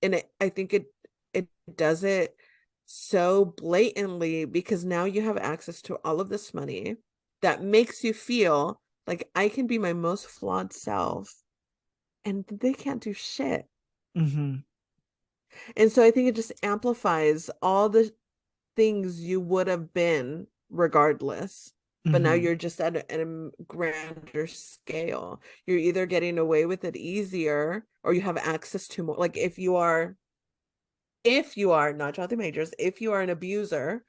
Speaker 2: And I think it does it so blatantly, because now you have access to all of this money that makes you feel like I can be my most flawed self, and they can't do shit.
Speaker 1: Mm-hmm.
Speaker 2: And so I think it just amplifies all the things you would have been regardless. But now you're just at a grander scale. You're either getting away with it easier, or you have access to more. Like, if you are not Jonathan Majors, if you are an abuser,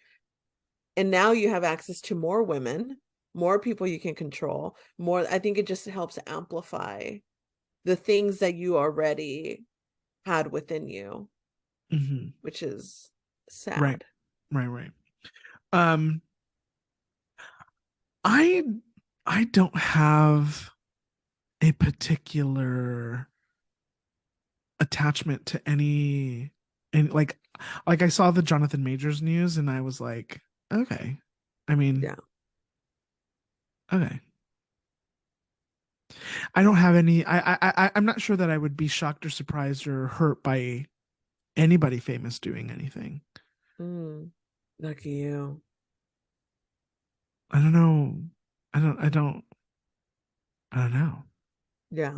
Speaker 2: and now you have access to more women, more people you can control, more, I think it just helps amplify the things that you already had within you, which is sad.
Speaker 1: Right. I don't have a particular attachment to any, and like I saw the Jonathan Majors news and I was like, okay. I mean,
Speaker 2: yeah.
Speaker 1: Okay. I don't have any. I'm not sure that I would be shocked or surprised or hurt by anybody famous doing anything.
Speaker 2: Lucky you.
Speaker 1: I don't know. I don't know.
Speaker 2: Yeah.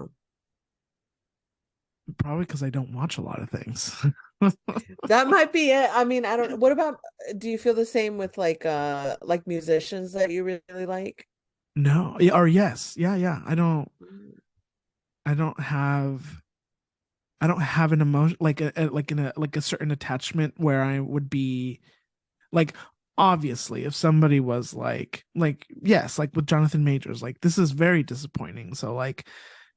Speaker 1: Probably because I don't watch a lot of things.
Speaker 2: That might be it. I mean, I don't know. What about, do you feel the same with like musicians that you really like?
Speaker 1: No. Or yes. Yeah. I don't have an emotion, like a certain attachment where I would be like, obviously if somebody was like yes, like with Jonathan Majors, like, this is very disappointing, so like,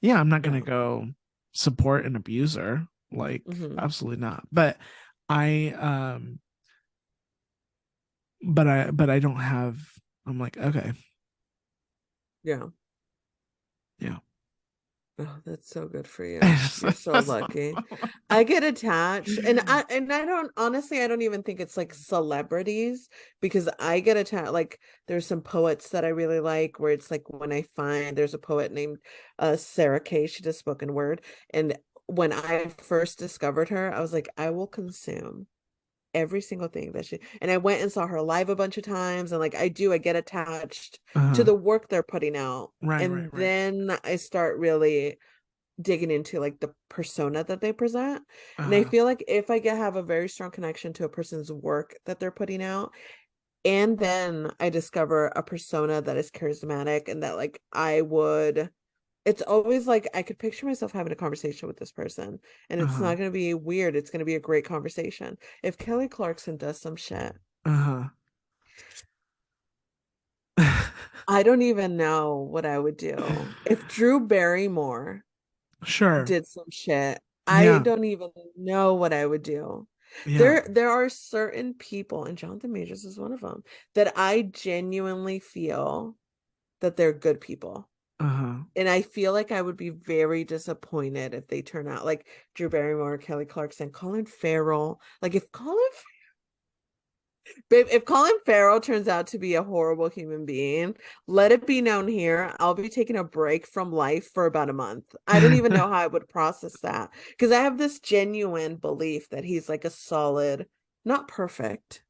Speaker 1: yeah, I'm not gonna go support an abuser, like, absolutely not. But I but I don't have, I'm like, okay.
Speaker 2: Yeah. Oh, that's so good for you. You're so lucky. I get attached, and I don't, honestly, I don't even think it's like celebrities, because I get attached. Like there's some poets that I really like, where it's like when I find there's a poet named Sarah Kay, she does spoken word, and when I first discovered her, I was like, I will consume every single thing that she, and I went and saw her live a bunch of times, and like I get attached to the work they're putting out. And then I start really digging into like the persona that they present. And I feel like if I have a very strong connection to a person's work that they're putting out, and then I discover a persona that is charismatic and that like it's always like I could picture myself having a conversation with this person, and it's not going to be weird. It's going to be a great conversation. If Kelly Clarkson does some shit, I don't even know what I would do. If Drew Barrymore did some shit, I don't even know what I would do. There are certain people, and Jonathan Majors is one of them, that I genuinely feel that they're good people. And I feel like I would be very disappointed if they turn out like Drew Barrymore, Kelly Clarkson, Colin Farrell. Like if Colin Farrell turns out to be a horrible human being, let it be known here, I'll be taking a break from life for about a month. I don't even know how I would process that, because I have this genuine belief that he's like a solid, not perfect,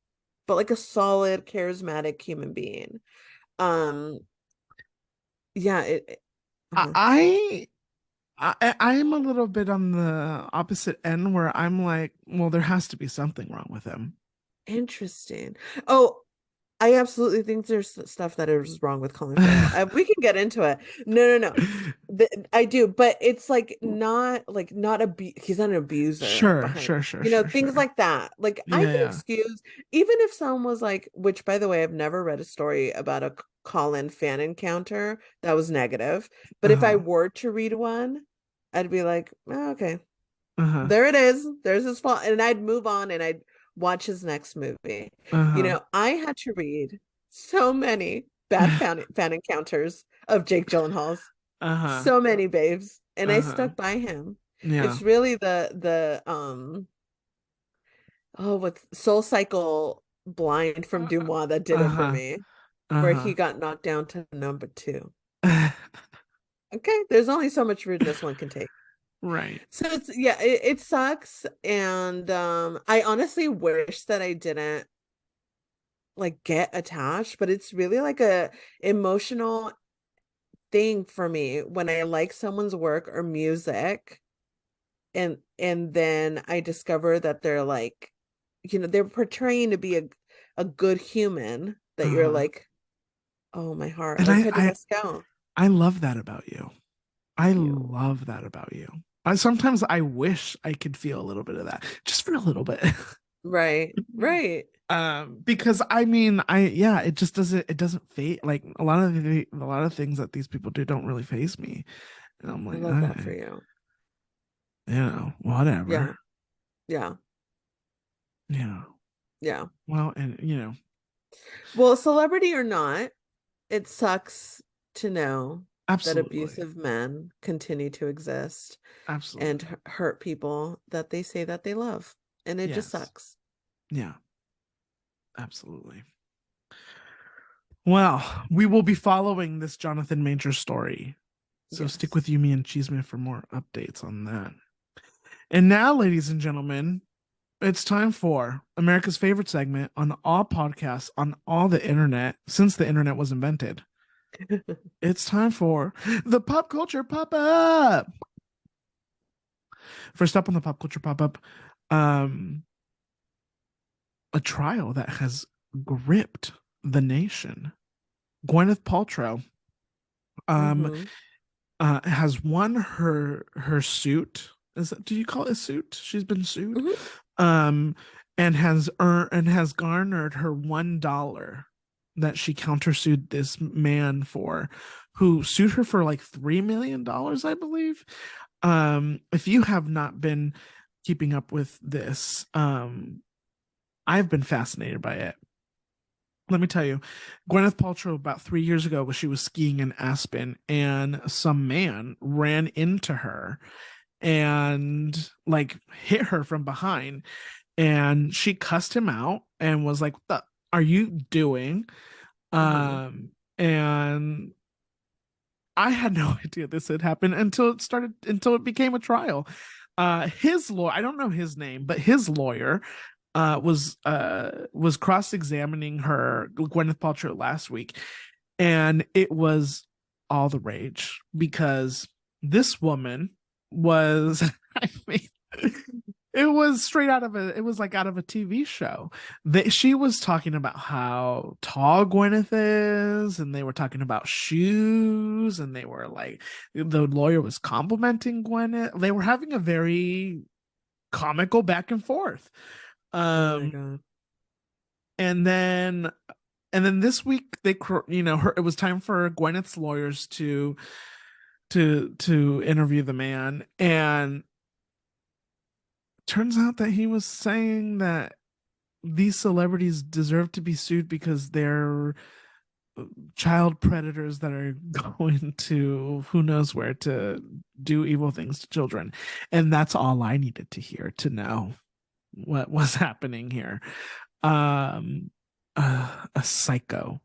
Speaker 2: but like a solid, charismatic human being. Yeah,
Speaker 1: I'm a little bit on the opposite end, where I'm like, well, there has to be something wrong with him.
Speaker 2: Interesting. Oh, I absolutely think there's stuff that is wrong with Colin Farrell. We can get into it. No. I do, but it's like not he's not an abuser.
Speaker 1: Sure.
Speaker 2: Things like that. Like I can excuse, even if someone was like, which by the way, I've never read a story about a Colin fan encounter that was negative. But if I were to read one, I'd be like, oh, okay, there it is. There's his fault. And I'd move on and I'd watch his next movie. I had to read so many bad fan encounters of Jake Gyllenhaal's. So many, babes. And I stuck by him. It's really the with Soul Cycle Blind from Dumois that did it for me. Where he got knocked down to number 2. Okay, there's only so much rudeness one can take.
Speaker 1: Right.
Speaker 2: So it sucks, and I honestly wish that I didn't like get attached, but it's really like a emotional thing for me when I like someone's work or music, and then I discover that they're like, they're portraying to be a good human, that you're like, oh, my heart.
Speaker 1: And
Speaker 2: like
Speaker 1: I love that about you. Love that about you. Sometimes I wish I could feel a little bit of that, just for a little bit.
Speaker 2: Right.
Speaker 1: Because I mean, it just doesn't fade. Like a lot of things that these people do don't really faze me. And I'm like,
Speaker 2: I love that for you.
Speaker 1: Whatever.
Speaker 2: Yeah.
Speaker 1: Well, and
Speaker 2: well, celebrity or not, it sucks to know that abusive men continue to exist.
Speaker 1: Absolutely.
Speaker 2: And hurt people that they say that they love. And it just sucks.
Speaker 1: Yeah. Absolutely. Well, we will be following this Jonathan Majors story. So stick with me and Chisme for more updates on that. And now, ladies and gentlemen, it's time for America's favorite segment on all podcasts, on all the internet, since the internet was invented. It's time for the Pop Culture Pop-Up. First up on the Pop Culture Pop-Up, a trial that has gripped the nation. Gwyneth Paltrow has won her suit. Do you call it a suit? She's been sued. And has garnered her $1 that she countersued this man for, who sued her for like $3 million, I believe. If you have not been keeping up with this, I've been fascinated by it. let me tell you, Gwyneth Paltrow about 3 years ago, she was skiing in Aspen, and some man ran into her and like hit her from behind, and she cussed him out and was like, "What the are you doing?" And I had no idea this had happened until it became a trial. His lawyer, I don't know his name, but his lawyer was cross-examining her, Gwyneth Paltrow, last week, and it was all the rage because this woman was I mean, it was straight out of it was like out of a TV show. She was talking about how tall Gwyneth is, and they were talking about shoes, and they were like, the lawyer was complimenting Gwyneth. They were having a very comical back and forth.
Speaker 2: Oh my God.
Speaker 1: And then this week it was time for Gwyneth's lawyers to interview the man, and turns out that he was saying that these celebrities deserve to be sued because they're child predators that are going to who knows where to do evil things to children. And that's all I needed to hear to know what was happening here. A psycho.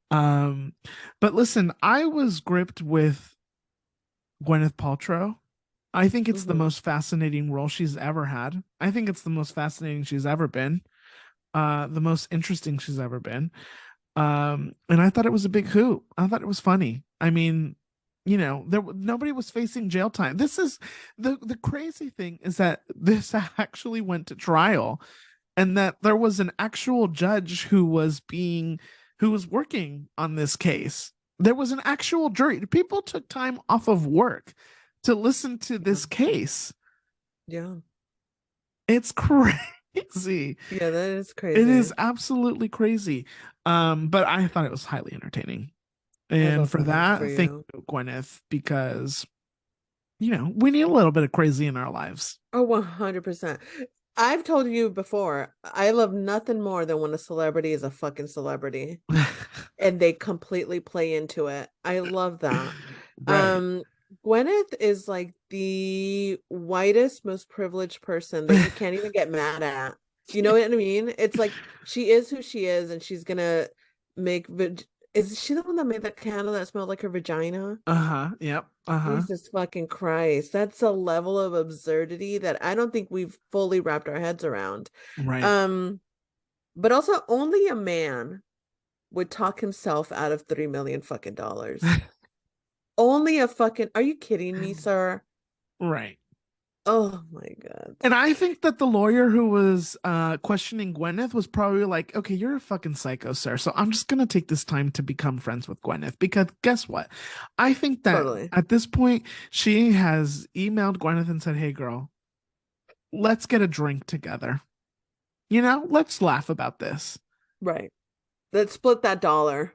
Speaker 1: But listen, I was gripped with Gwyneth Paltrow. I think it's the most fascinating role she's ever had. I think it's the most fascinating she's ever been. The most interesting she's ever been. And I thought it was a big hoot. I thought it was funny. I mean, nobody was facing jail time. This is the crazy thing is that this actually went to trial, and that there was an actual judge who was working on this case. There was an actual jury. People took time off of work to listen to this case.
Speaker 2: Yeah.
Speaker 1: It's crazy.
Speaker 2: Yeah, that is crazy.
Speaker 1: It is absolutely crazy. But I thought it was highly entertaining. And for that, thank you, Gwyneth, because we need a little bit of crazy in our lives.
Speaker 2: Oh, 100%. I've told you before, I love nothing more than when a celebrity is a fucking celebrity and they completely play into it. I love that. Right. Gwyneth is like the whitest, most privileged person that you can't even get mad at. You know what I mean? It's like she is who she is, and she's gonna make. Is she the one that made that candle that smelled like her vagina?
Speaker 1: Yep.
Speaker 2: Jesus fucking Christ. That's a level of absurdity that I don't think we've fully wrapped our heads around.
Speaker 1: Right.
Speaker 2: But also only a man would talk himself out of $3 million fucking dollars. Only a fucking, are you kidding me, sir?
Speaker 1: Right.
Speaker 2: Oh my God.
Speaker 1: And I think that the lawyer who was questioning Gwyneth was probably like, okay, you're a fucking psycho, sir. So I'm just going to take this time to become friends with Gwyneth, because guess what? I think that at this point, she has emailed Gwyneth and said, hey, girl, let's get a drink together. Let's laugh about this.
Speaker 2: Right. Let's split that dollar.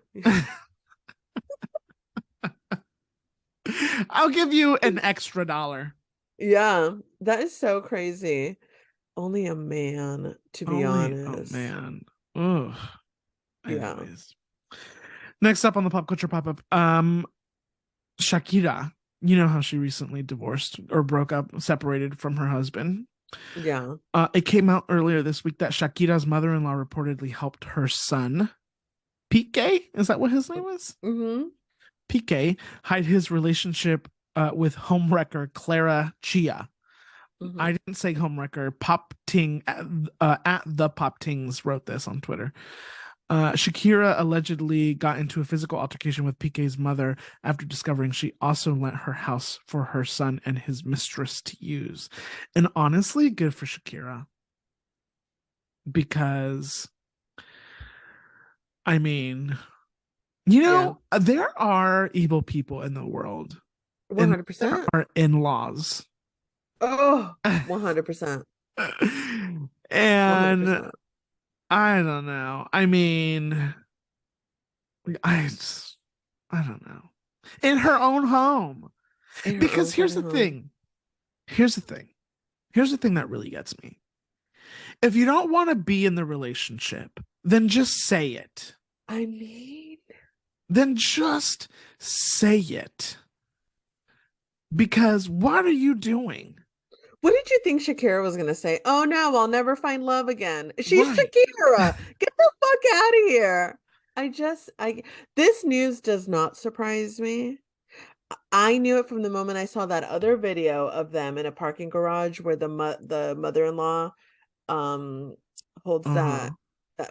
Speaker 1: I'll give you an extra $1.
Speaker 2: Yeah, that is so crazy. Only a man, to be honest.
Speaker 1: Oh man. Ugh.
Speaker 2: Yeah.
Speaker 1: Anyways. Next up on the pop culture pop-up, Shakira. You know how she recently divorced or broke up, separated from her husband.
Speaker 2: Yeah.
Speaker 1: It came out earlier this week that Shakira's mother-in-law reportedly helped her son, Piqué, is that what his name was? Piqué, hide his relationship with homewrecker Clara Chia. I didn't say homewrecker. Pop Ting at the Pop Tings wrote this on Twitter. Shakira allegedly got into a physical altercation with Piqué's mother after discovering she also lent her house for her son and his mistress to use. And honestly, good for Shakira. Because, I mean, there are evil people in the world.
Speaker 2: 100%.
Speaker 1: There are in-laws.
Speaker 2: Oh, 100%.
Speaker 1: And 100%. I don't know. I mean, I don't know. In her own home. Because here's the thing. Here's the thing that really gets me. If you don't want to be in the relationship, then just say it.
Speaker 2: I mean,
Speaker 1: then just say it. Because what are you doing?
Speaker 2: What did you think Shakira was going to say? Oh, no, I'll never find love again. She's
Speaker 1: Right.
Speaker 2: Shakira. Get the fuck out of here. This news does not surprise me. I knew it from the moment I saw that other video of them in a parking garage where the mother-in-law holds that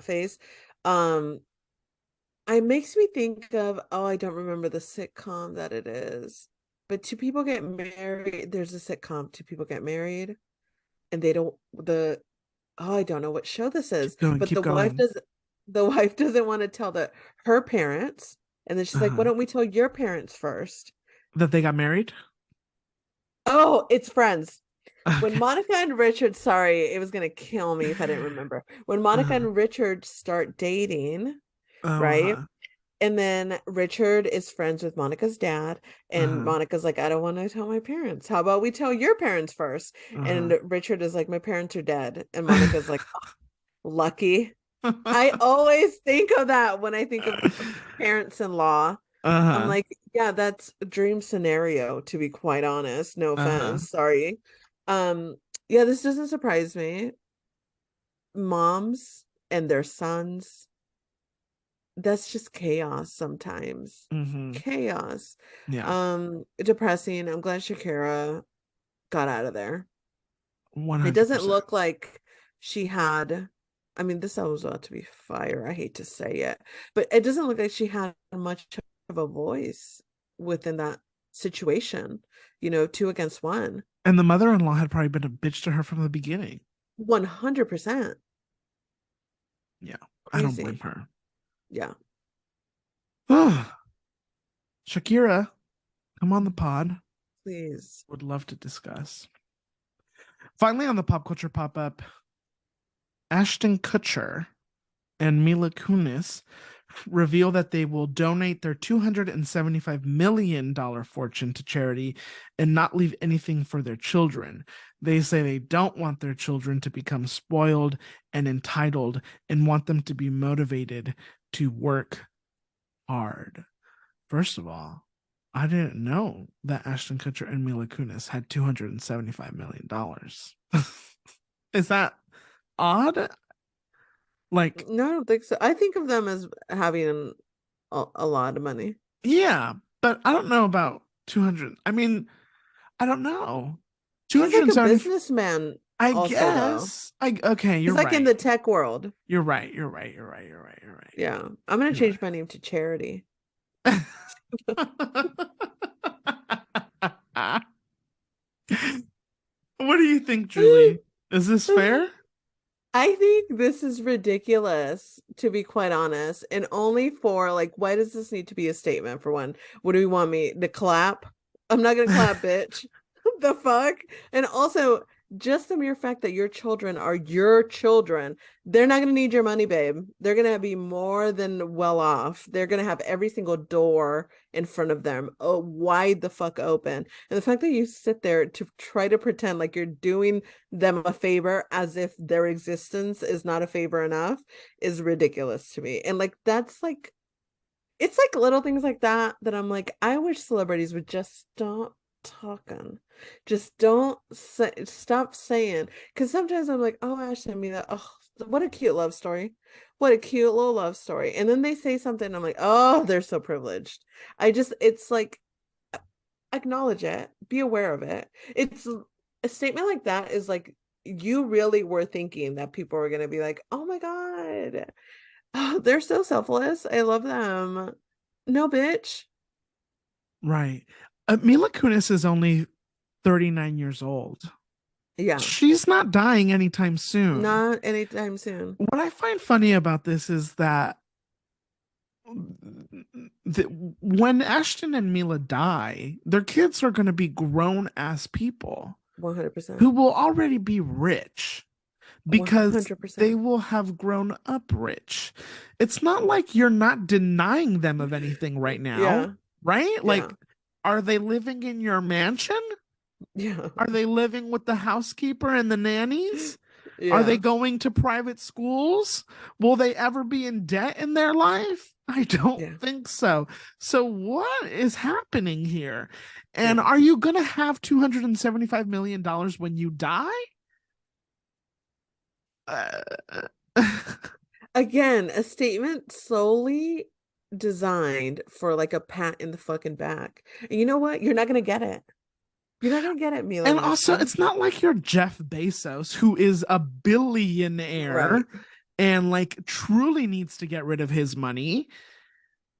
Speaker 2: face. It makes me think of, I don't remember the sitcom that it is. But two people get married. There's a sitcom, two people get married, and they don't I don't know what show this is. But the wife doesn't want to tell her parents, and then she's like, "Why don't we tell your parents first
Speaker 1: that they got married?"
Speaker 2: Oh, it's Friends. Okay. When Monica and Richard, sorry, it was gonna kill me if I didn't remember. When Monica and Richard start dating, right? And then Richard is friends with Monica's dad, and Monica's like, I don't want to tell my parents. How about we tell your parents first? And Richard is like, my parents are dead. And Monica's like, oh, lucky. I always think of that when I think of parents-in-law. I'm like, yeah, that's a dream scenario, to be quite honest. No offense. Sorry. Yeah, this doesn't surprise me. Moms and their sons, that's just chaos sometimes. Chaos.
Speaker 1: Yeah.
Speaker 2: Depressing. I'm glad Shakira got out of there.
Speaker 1: 100%.
Speaker 2: It doesn't look like she had, I mean, this album's about to be fire. I hate to say it, but it doesn't look like she had much of a voice within that situation, 2 against 1.
Speaker 1: And the mother-in-law had probably been a bitch to her from the beginning.
Speaker 2: 100%.
Speaker 1: Yeah.
Speaker 2: Crazy.
Speaker 1: I don't blame her.
Speaker 2: Yeah.
Speaker 1: Shakira, come on the pod.
Speaker 2: Please.
Speaker 1: Would love to discuss. Finally, on the pop culture pop-up, Ashton Kutcher and Mila Kunis reveal that they will donate their $275 million fortune to charity and not leave anything for their children. They say they don't want their children to become spoiled and entitled and want them to be motivated to work hard. First of all, I didn't know that Ashton Kutcher and Mila Kunis had $275 million. Is that odd? Like,
Speaker 2: no, I don't think so. I think of them as having a lot of money.
Speaker 1: Yeah, but I don't know about 200. I mean, I don't know.
Speaker 2: He's like a businessman.
Speaker 1: I guess. Okay, you're
Speaker 2: He's like
Speaker 1: right.
Speaker 2: in the tech world.
Speaker 1: You're right.
Speaker 2: Yeah, I'm gonna change my name to Charity.
Speaker 1: What do you think, Julie? Is this fair?
Speaker 2: I think this is ridiculous, to be quite honest, and only for why does this need to be a statement? For one, what do you want me to clap? I'm not gonna clap, bitch. The fuck? And also, just the mere fact that your children are your children, they're not gonna need your money, babe. They're gonna be more than well off. They're gonna have every single door in front of them wide the fuck open. And the fact that you sit there to try to pretend like you're doing them a favor as if their existence is not a favor enough is ridiculous to me. And it's like little things like that I'm like, I wish celebrities would just stop talking. Just stop saying, because sometimes I'm like, oh, Ash sent me that. Oh, what a cute love story. What a cute little love story. And then they say something, I'm like, oh, they're so privileged. It's like, acknowledge it, be aware of it. It's a statement like that is like, you really were thinking that people are going to be like, oh my God, oh, they're so selfless. I love them. No, bitch.
Speaker 1: Right. Mila Kunis is only 39 years old.
Speaker 2: Yeah.
Speaker 1: She's not dying anytime soon.
Speaker 2: Not anytime soon.
Speaker 1: What I find funny about this is that when Ashton and Mila die, their kids are going to be grown-ass people.
Speaker 2: 100%.
Speaker 1: Who will already be rich. Because
Speaker 2: 100%.
Speaker 1: they will have grown up rich. It's not like you're not denying them of anything right now.
Speaker 2: Yeah.
Speaker 1: Right?
Speaker 2: Yeah.
Speaker 1: Like, are they living in your mansion?
Speaker 2: Yeah.
Speaker 1: Are they living with the housekeeper and the nannies? Are they going to private schools? Will they ever be in debt in their life? I don't think so. So what is happening here? And are you going to have $275 million when you die?
Speaker 2: Again, a statement solely designed for like a pat in the fucking back. And you know what? You're not going to get it. You're not going to get it, Mila.
Speaker 1: And also, it's not like you're Jeff Bezos, who is a billionaire and like truly needs to get rid of his money.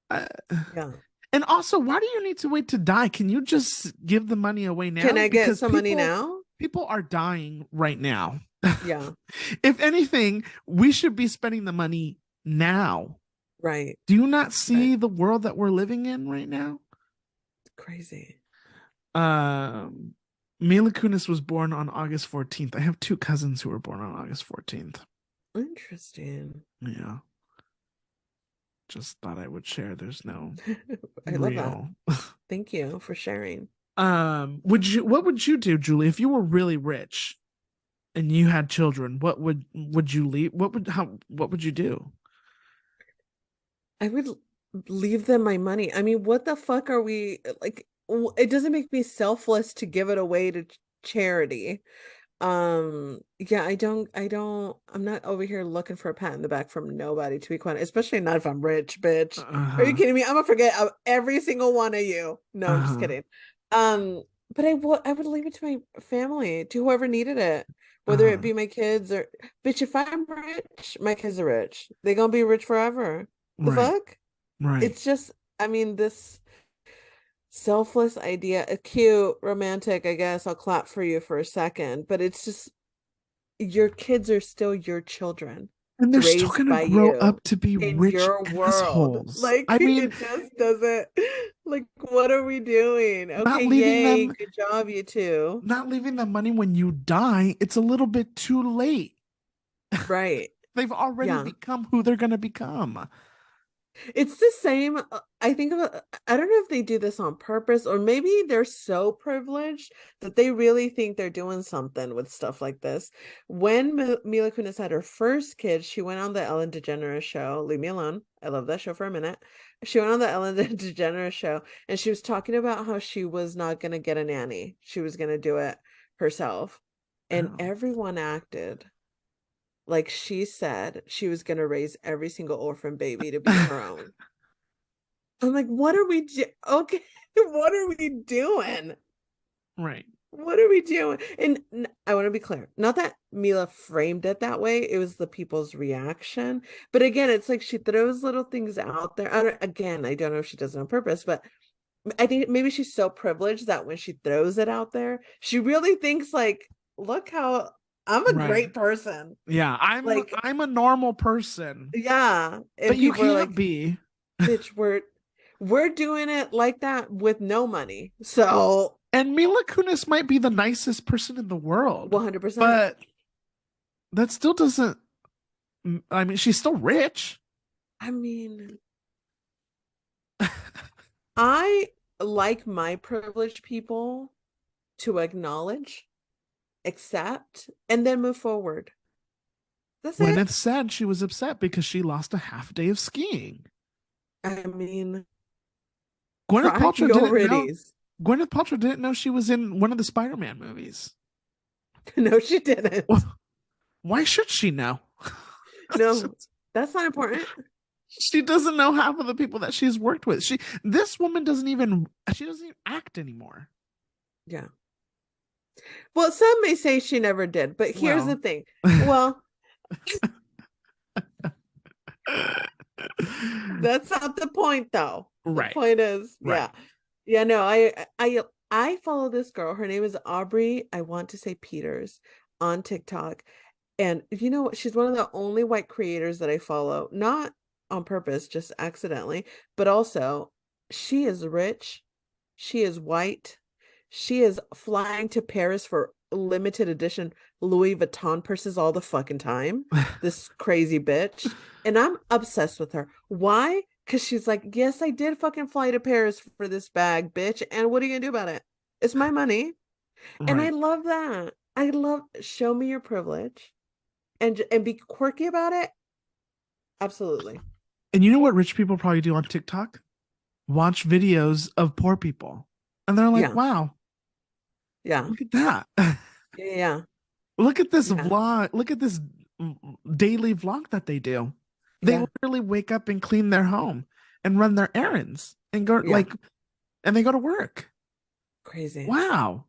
Speaker 1: And also, why do you need to wait to die? Can you just give the money away now?
Speaker 2: Can I get some money now?
Speaker 1: People are dying right now.
Speaker 2: Yeah.
Speaker 1: If anything, we should be spending the money now.
Speaker 2: Right.
Speaker 1: Do you not see the world that we're living in right now?
Speaker 2: Crazy.
Speaker 1: Mila Kunis was born on August 14th. I have 2 cousins who were born on August 14th.
Speaker 2: Interesting.
Speaker 1: Yeah. Just thought I would share. There's no
Speaker 2: I love that. Thank you for sharing.
Speaker 1: What would you do, Julie, if you were really rich and you had children? What would you leave? What would you do?
Speaker 2: I would leave them my money. I mean, what the fuck are we like? It doesn't make me selfless to give it away to charity. I'm not over here looking for a pat in the back from nobody, to be quite, especially not if I'm rich, bitch. Are you kidding me? I'm gonna forget every single one of you. No, I'm just kidding. But I would leave it to my family, to whoever needed it, whether it be my kids or, bitch, if I'm rich, my kids are rich. They're gonna be rich forever. The fuck?
Speaker 1: Right.
Speaker 2: It's just, I mean, this selfless idea, cute, romantic, I guess. I'll clap for you for a second, but it's just, your kids are still your children.
Speaker 1: And they're still gonna grow up to be rich assholes.
Speaker 2: Like, I mean, it just doesn't, like, what are we doing? Okay, yay, good job, you two.
Speaker 1: Not leaving them money when you die, it's a little bit too late.
Speaker 2: Right.
Speaker 1: They've already become who they're gonna become.
Speaker 2: It's the same. I think I don't know if they do this on purpose, or maybe they're so privileged that they really think they're doing something with stuff like this. When Mila Kunis had her first kid, she went on the Ellen DeGeneres show. Leave me alone. I love that show for a minute. She went on the Ellen DeGeneres show, and she was talking about how she was not going to get a nanny. She was going to do it herself. And everyone acted like she said she was going to raise every single orphan baby to be her own. I'm like, what are we okay, what are we doing?
Speaker 1: Right.
Speaker 2: What are we doing? And I want to be clear, not that Mila framed it that way, it was the people's reaction. But again, it's like she throws little things out there. I don't know if she does it on purpose, but I think maybe she's so privileged that when she throws it out there, she really thinks like, look how I'm a great person.
Speaker 1: Yeah, I'm a normal person.
Speaker 2: Yeah.
Speaker 1: But you can't be.
Speaker 2: Bitch, we're doing it like that with no money. So,
Speaker 1: and Mila Kunis might be the nicest person in the world.
Speaker 2: 100%.
Speaker 1: But that still doesn't, I mean, she's still rich.
Speaker 2: I mean, I like my privileged people to acknowledge, accept, and then move forward. That's it.
Speaker 1: Gwyneth said she was upset because she lost a half day of skiing.
Speaker 2: I mean,
Speaker 1: Gwyneth Paltrow didn't know she was in one of the Spider-Man movies.
Speaker 2: No, she didn't.
Speaker 1: Well, why should she know?
Speaker 2: No, that's not important.
Speaker 1: She doesn't know half of the people that she's worked with. This woman doesn't even act anymore.
Speaker 2: Yeah. Well, some may say she never did, but here's the thing. Well, that's not the point, though.
Speaker 1: Right.
Speaker 2: The point is, yeah, no, I follow this girl. Her name is Aubrey, I want to say Peters, on TikTok. And you know what? She's one of the only white creators that I follow, not on purpose, just accidentally, but also she is rich. She is white. She is flying to Paris for limited edition Louis Vuitton purses all the fucking time. This crazy bitch. And I'm obsessed with her. Why? Because she's like, yes, I did fucking fly to Paris for this bag, bitch. And what are you going to do about it? It's my money. Right. And I love that. I love, show me your privilege. and be quirky about it. Absolutely.
Speaker 1: And you know what rich people probably do on TikTok? Watch videos of poor people. And they're like, wow.
Speaker 2: Yeah.
Speaker 1: Look at that.
Speaker 2: Yeah.
Speaker 1: Look at this vlog. Look at this daily vlog that they do. They literally wake up and clean their home and run their errands and go and they go to work.
Speaker 2: Crazy.
Speaker 1: Wow.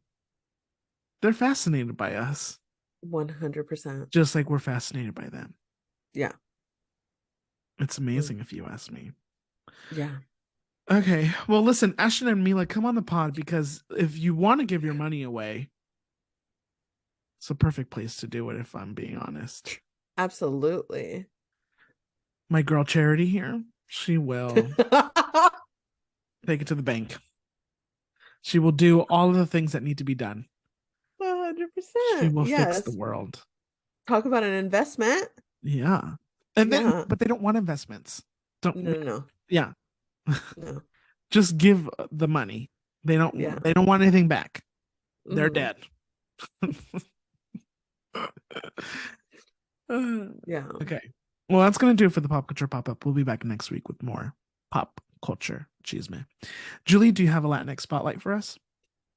Speaker 1: They're fascinated by us.
Speaker 2: 100%.
Speaker 1: Just like we're fascinated by them.
Speaker 2: Yeah.
Speaker 1: It's amazing if you ask me.
Speaker 2: Yeah.
Speaker 1: Okay. Well, listen, Ashton and Mila, come on the pod because if you want to give your money away, it's a perfect place to do it, if I'm being honest.
Speaker 2: Absolutely.
Speaker 1: My girl Charity here, she will take it to the bank. She will do all of the things that need to be done.
Speaker 2: 100%.
Speaker 1: She will fix the world.
Speaker 2: Talk about an investment.
Speaker 1: Yeah. And then, but they don't want investments.
Speaker 2: No.
Speaker 1: Yeah.
Speaker 2: No.
Speaker 1: Just give the money. They don't want anything back. They're dead.
Speaker 2: Yeah.
Speaker 1: Okay. Well, that's going to do it for the Pop Culture Pop-Up. We'll be back next week with more Pop Culture Chisme. Julie, do you have a Latinx spotlight for us?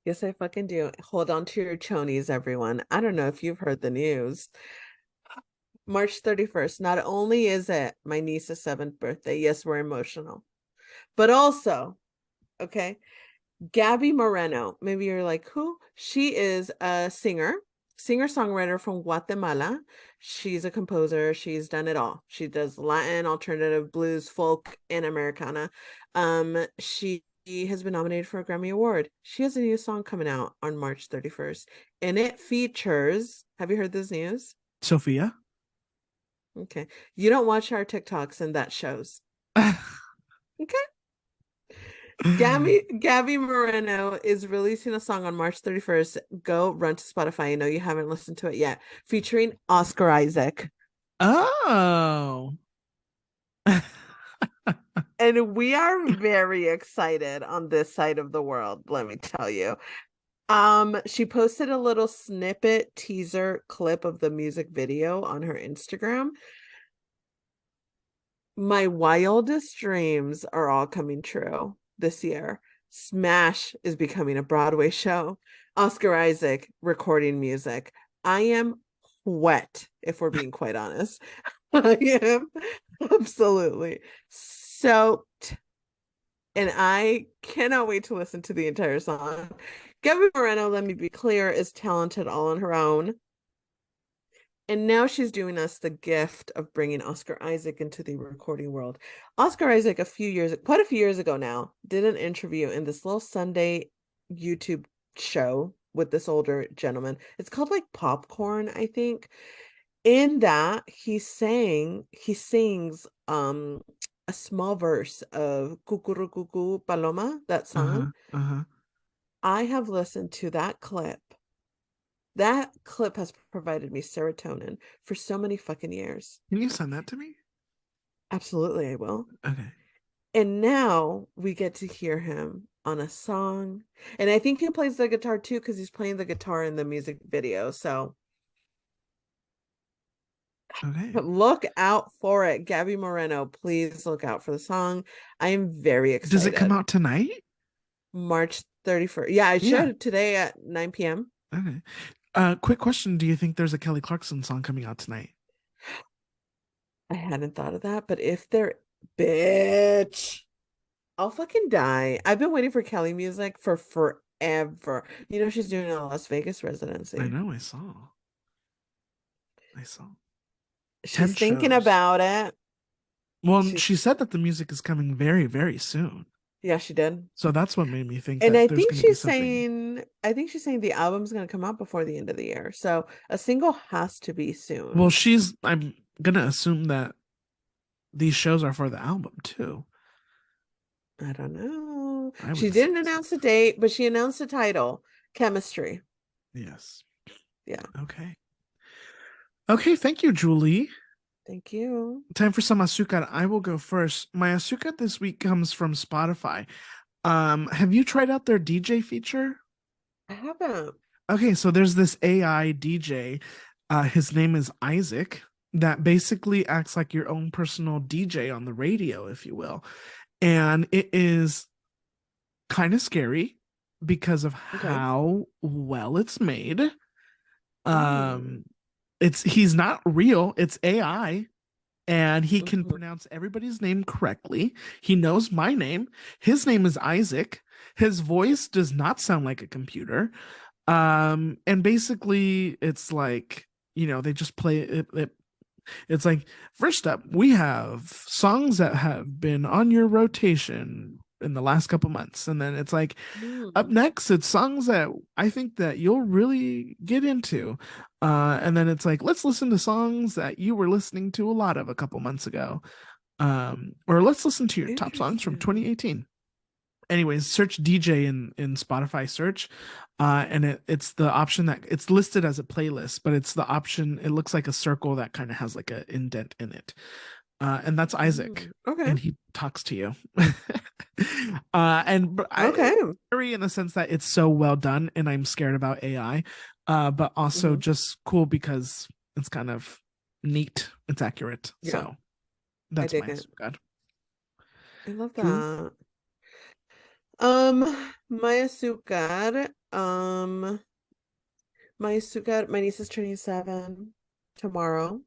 Speaker 2: Yes, I fucking do. Hold on to your chonies, everyone. I don't know if you've heard the news. March 31st, not only is it my niece's 7th birthday, yes, we're emotional, but also, okay, Gabby Moreno, maybe you're like, who? She is a singer-songwriter from Guatemala. She's a composer. She's done it all. She does Latin, alternative, blues, folk, and Americana. She has been nominated for a Grammy Award. She has a new song coming out on March 31st, and it features, have you heard this news?
Speaker 1: Sophia.
Speaker 2: Okay. You don't watch our TikToks, and that shows. Okay. Gabby Moreno is releasing a song on March 31st. Go run to Spotify. I know you haven't listened to it yet. Featuring Oscar Isaac.
Speaker 1: Oh.
Speaker 2: And we are very excited on this side of the world, let me tell you. She posted a little snippet teaser clip of the music video on her Instagram. My wildest dreams are all coming true this year. Smash is becoming a Broadway show. Oscar Isaac recording music. I am wet, if we're being quite honest. I am absolutely soaked. And I cannot wait to listen to the entire song. Gabby Moreno, let me be clear, is talented all on her own. And now she's doing us the gift of bringing Oscar Isaac into the recording world. Oscar Isaac, quite a few years ago now, did an interview in this little Sunday YouTube show with this older gentleman. It's called like Popcorn, I think. In that, he sings a small verse of Cucurucucu Paloma, that song. I have listened to that clip. That clip has provided me serotonin for so many fucking years.
Speaker 1: Can you send that to me?
Speaker 2: Absolutely, I will.
Speaker 1: Okay.
Speaker 2: And now we get to hear him on a song. And I think he plays the guitar too, because he's playing the guitar in the music video. So
Speaker 1: okay,
Speaker 2: look out for it. Gabby Moreno, please look out for the song. I am very excited.
Speaker 1: Does it come out tonight?
Speaker 2: March 31st. Yeah, I should today at 9 p.m.
Speaker 1: Okay. Quick question. Do you think there's a Kelly Clarkson song coming out tonight?
Speaker 2: I hadn't thought of that, but if there, bitch, I'll fucking die. I've been waiting for Kelly music for forever. You know, she's doing a Las Vegas residency.
Speaker 1: I know, I saw.
Speaker 2: She's thinking about it.
Speaker 1: Well, she said that the music is coming very, very soon.
Speaker 2: Yeah, she did.
Speaker 1: So that's what made me think.
Speaker 2: And I think she's saying the album's going to come out before the end of the year. So a single has to be soon.
Speaker 1: Well, I'm going to assume that these shows are for the album too.
Speaker 2: I don't know. She didn't announce the date, but she announced the title, Chemistry.
Speaker 1: Yes.
Speaker 2: Yeah.
Speaker 1: Okay. Okay, thank you, Julie.
Speaker 2: Thank you.
Speaker 1: Time for some azúcar. I will go first. My azúcar this week comes from Spotify. Have you tried out their DJ feature?
Speaker 2: I haven't.
Speaker 1: Okay, so there's this AI DJ. His name is Isaac. That basically acts like your own personal DJ on the radio, if you will. And it is kind of scary because of how well it's made. He's not real, it's AI, and he can pronounce everybody's name correctly. He knows my name. His name is Isaac. His voice does not sound like a computer. And basically it's like, they just play it. It's like, first up, we have songs that have been on your rotation in the last couple months. And then it's like, up next, it's songs that I think that you'll really get into. And then it's like, let's listen to songs that you were listening to a lot of a couple months ago. Or let's listen to your top songs from 2018. Anyways, search DJ in Spotify search, and it's the option that it's listed as a playlist, but it's the option. It looks like a circle that kind of has like an indent in it, and that's Isaac. And he talks to you. Scary in the sense that it's so well done, and I'm scared about AI, but also just cool because it's kind of neat. It's accurate. Yeah. So that's my God.
Speaker 2: I love that. My azúcar, my niece is turning 7 tomorrow.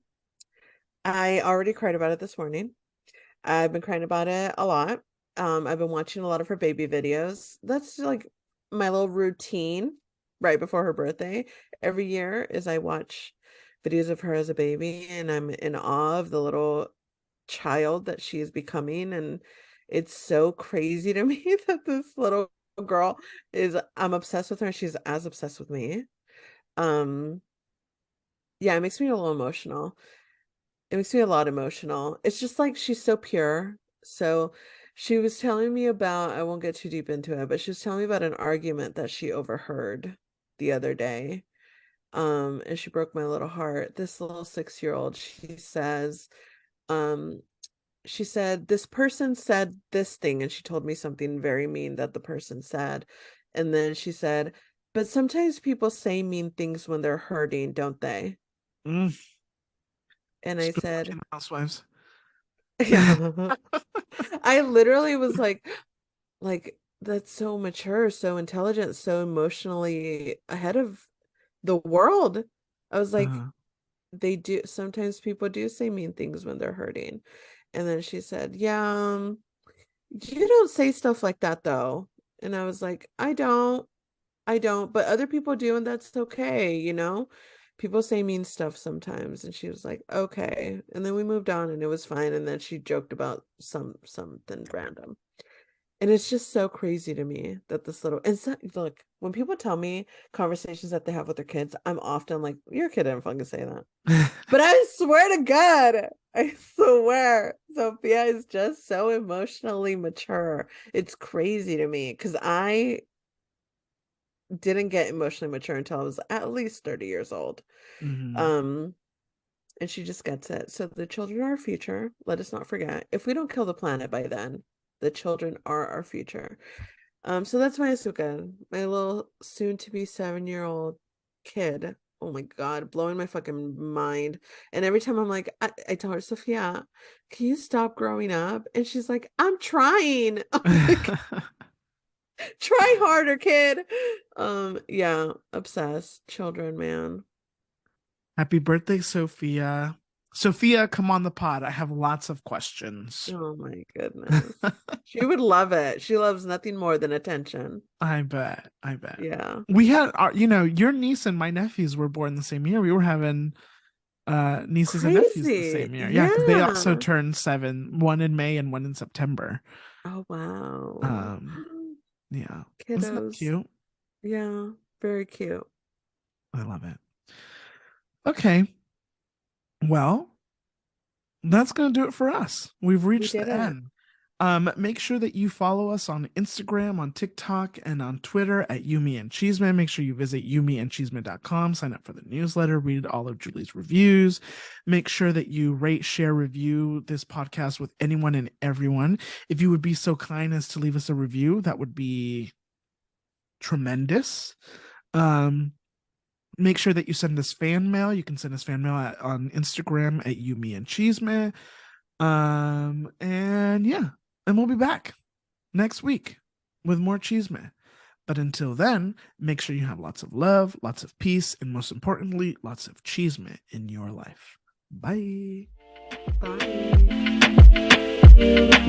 Speaker 2: I already cried about it this morning. I've been crying about it a lot. I've been watching a lot of her baby videos. That's like my little routine right before her birthday. Every year is I watch videos of her as a baby, and I'm in awe of the little child that she is becoming. And it's so crazy to me that this little girl I'm obsessed with her, and she's as obsessed with me. Yeah, it makes me a little emotional. It makes me a lot emotional. It's just like she's so pure. So she was telling me about, I won't get too deep into it, but she was telling me about an argument that she overheard the other day. And she broke my little heart. This little 6-year-old, she said, this person said this thing, and she told me something very mean that the person said. And then she said, but sometimes people say mean things when they're hurting, don't they? And I said,
Speaker 1: Housewives.
Speaker 2: Yeah. I literally was like, that's so mature, so intelligent, so emotionally ahead of the world. I was like, sometimes people do say mean things when they're hurting. And then she said, yeah, you don't say stuff like that though. And I was like, I don't, but other people do, and that's okay, People say mean stuff sometimes. And she was like, okay. And then we moved on, and it was fine. And then she joked about something random. And it's just so crazy to me that look, when people tell me conversations that they have with their kids, I'm often like, your kid didn't fucking say that. But I swear to God, I swear, Sophia is just so emotionally mature. It's crazy to me because I didn't get emotionally mature until I was at least 30 years old. And she just gets it. So the children are our future. Let us not forget. If we don't kill the planet by then, the children are our future. So that's my azúcar, my little soon-to-be 7-year-old kid. Oh my God, blowing my fucking mind. And every time I'm like, I tell her, Sophia, can you stop growing up? And she's like, I'm trying. I'm like, try harder, kid. Yeah, obsessed. Children, man.
Speaker 1: Happy birthday, Sophia. Sophia, come on the pod. I have lots of questions.
Speaker 2: Oh my goodness. She would love it. She loves nothing more than attention.
Speaker 1: I bet.
Speaker 2: Yeah.
Speaker 1: We had your niece and my nephews were born the same year. We were having nieces and nephews the same year. Yeah, because they also turned 7, one in May and one in September.
Speaker 2: Oh wow.
Speaker 1: Yeah.
Speaker 2: Kiddos.
Speaker 1: Isn't that cute?
Speaker 2: Yeah, very cute.
Speaker 1: I love it. Okay. Well, that's going to do it for us. We've reached the end. Make sure that you follow us on Instagram, on TikTok, and on Twitter at Yumi and Chisme. Make sure you visit yumiandchisme.com, sign up for the newsletter, read all of Julie's reviews. Make sure that you rate, share, review this podcast with anyone and everyone. If you would be so kind as to leave us a review, that would be tremendous. Make sure that you send us fan mail. You can send us fan mail on Instagram at You, Me, and Chisme. And yeah, and we'll be back next week with more Chisme. But until then, make sure you have lots of love, lots of peace, and most importantly, lots of Chisme in your life. Bye.
Speaker 2: Bye.